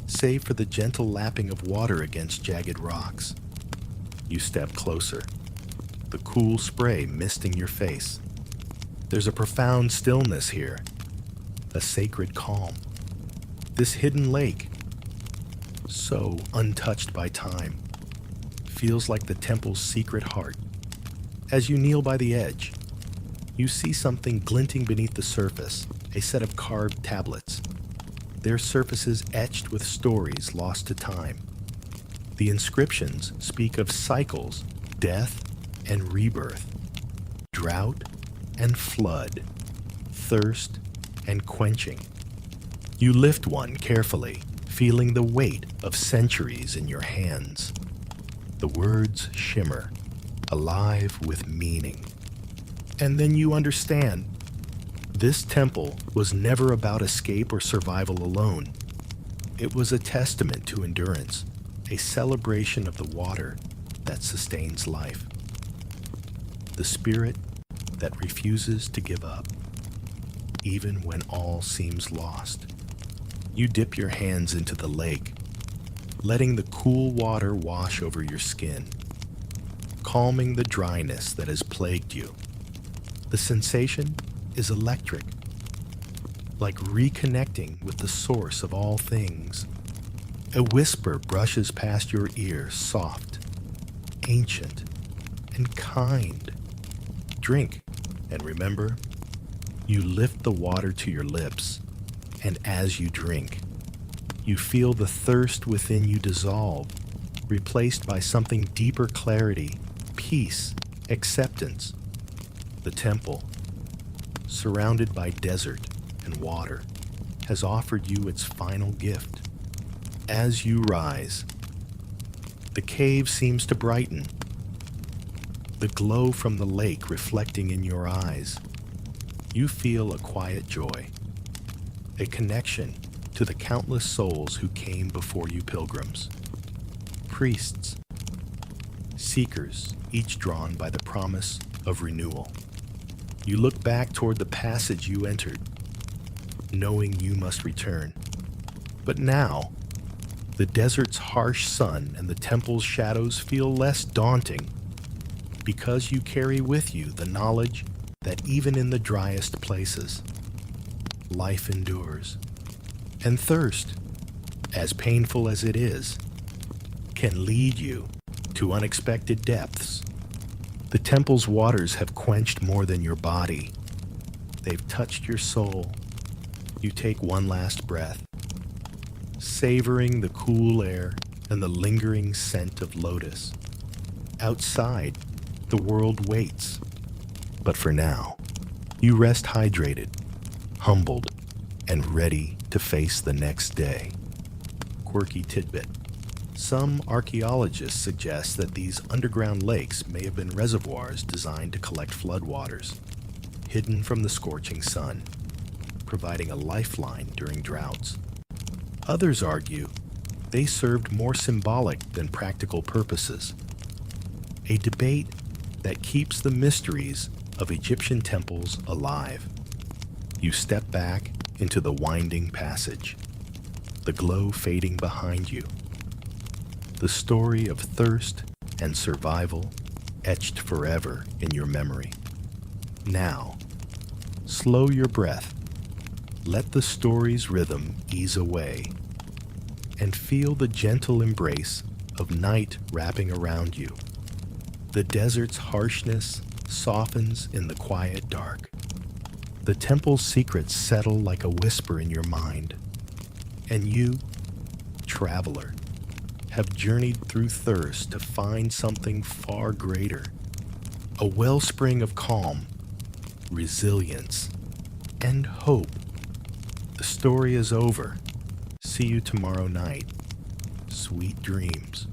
save for the gentle lapping of water against jagged rocks. You step closer, the cool spray misting your face. There's a profound stillness here, a sacred calm. This hidden lake, so untouched by time, feels like the temple's secret heart. As you kneel by the edge, you see something glinting beneath the surface, a set of carved tablets, their surfaces etched with stories lost to time. The inscriptions speak of cycles, death and rebirth, drought and flood, thirst and quenching. You lift one carefully, feeling the weight of centuries in your hands. The words shimmer, alive with meaning. And then you understand. This temple was never about escape or survival alone. It was a testament to endurance, a celebration of the water that sustains life. The spirit that refuses to give up, even when all seems lost. You dip your hands into the lake, letting the cool water wash over your skin, calming the dryness that has plagued you. The sensation is electric, like reconnecting with the source of all things. A whisper brushes past your ear, soft, ancient, and kind. Drink, and remember, you lift the water to your lips, and as you drink, you feel the thirst within you dissolve, replaced by something deeper: clarity, peace, acceptance. The temple, surrounded by desert and water, has offered you its final gift. As you rise, the cave seems to brighten, the glow from the lake reflecting in your eyes. You feel a quiet joy, a connection to the countless souls who came before you, pilgrims, priests, seekers, each drawn by the promise of renewal. You look back toward the passage you entered, knowing you must return. But now, the desert's harsh sun and the temple's shadows feel less daunting, because you carry with you the knowledge that even in the driest places, life endures. And thirst, as painful as it is, can lead you to unexpected depths. The temple's waters have quenched more than your body. They've touched your soul. You take one last breath, savoring the cool air and the lingering scent of lotus. Outside, the world waits. But for now, you rest hydrated, humbled, and ready to face the next day. Quirky tidbit. Some archaeologists suggest that these underground lakes may have been reservoirs designed to collect floodwaters, hidden from the scorching sun, providing a lifeline during droughts. Others argue they served more symbolic than practical purposes, a debate that keeps the mysteries of Egyptian temples alive. You step back into the winding passage, the glow fading behind you, the story of thirst and survival etched forever in your memory. Now, slow your breath, let the story's rhythm ease away, and feel the gentle embrace of night wrapping around you. The desert's harshness softens in the quiet dark. The temple's secrets settle like a whisper in your mind. And you, traveler, have journeyed through thirst to find something far greater. A wellspring of calm, resilience, and hope. The story is over. See you tomorrow night. Sweet dreams.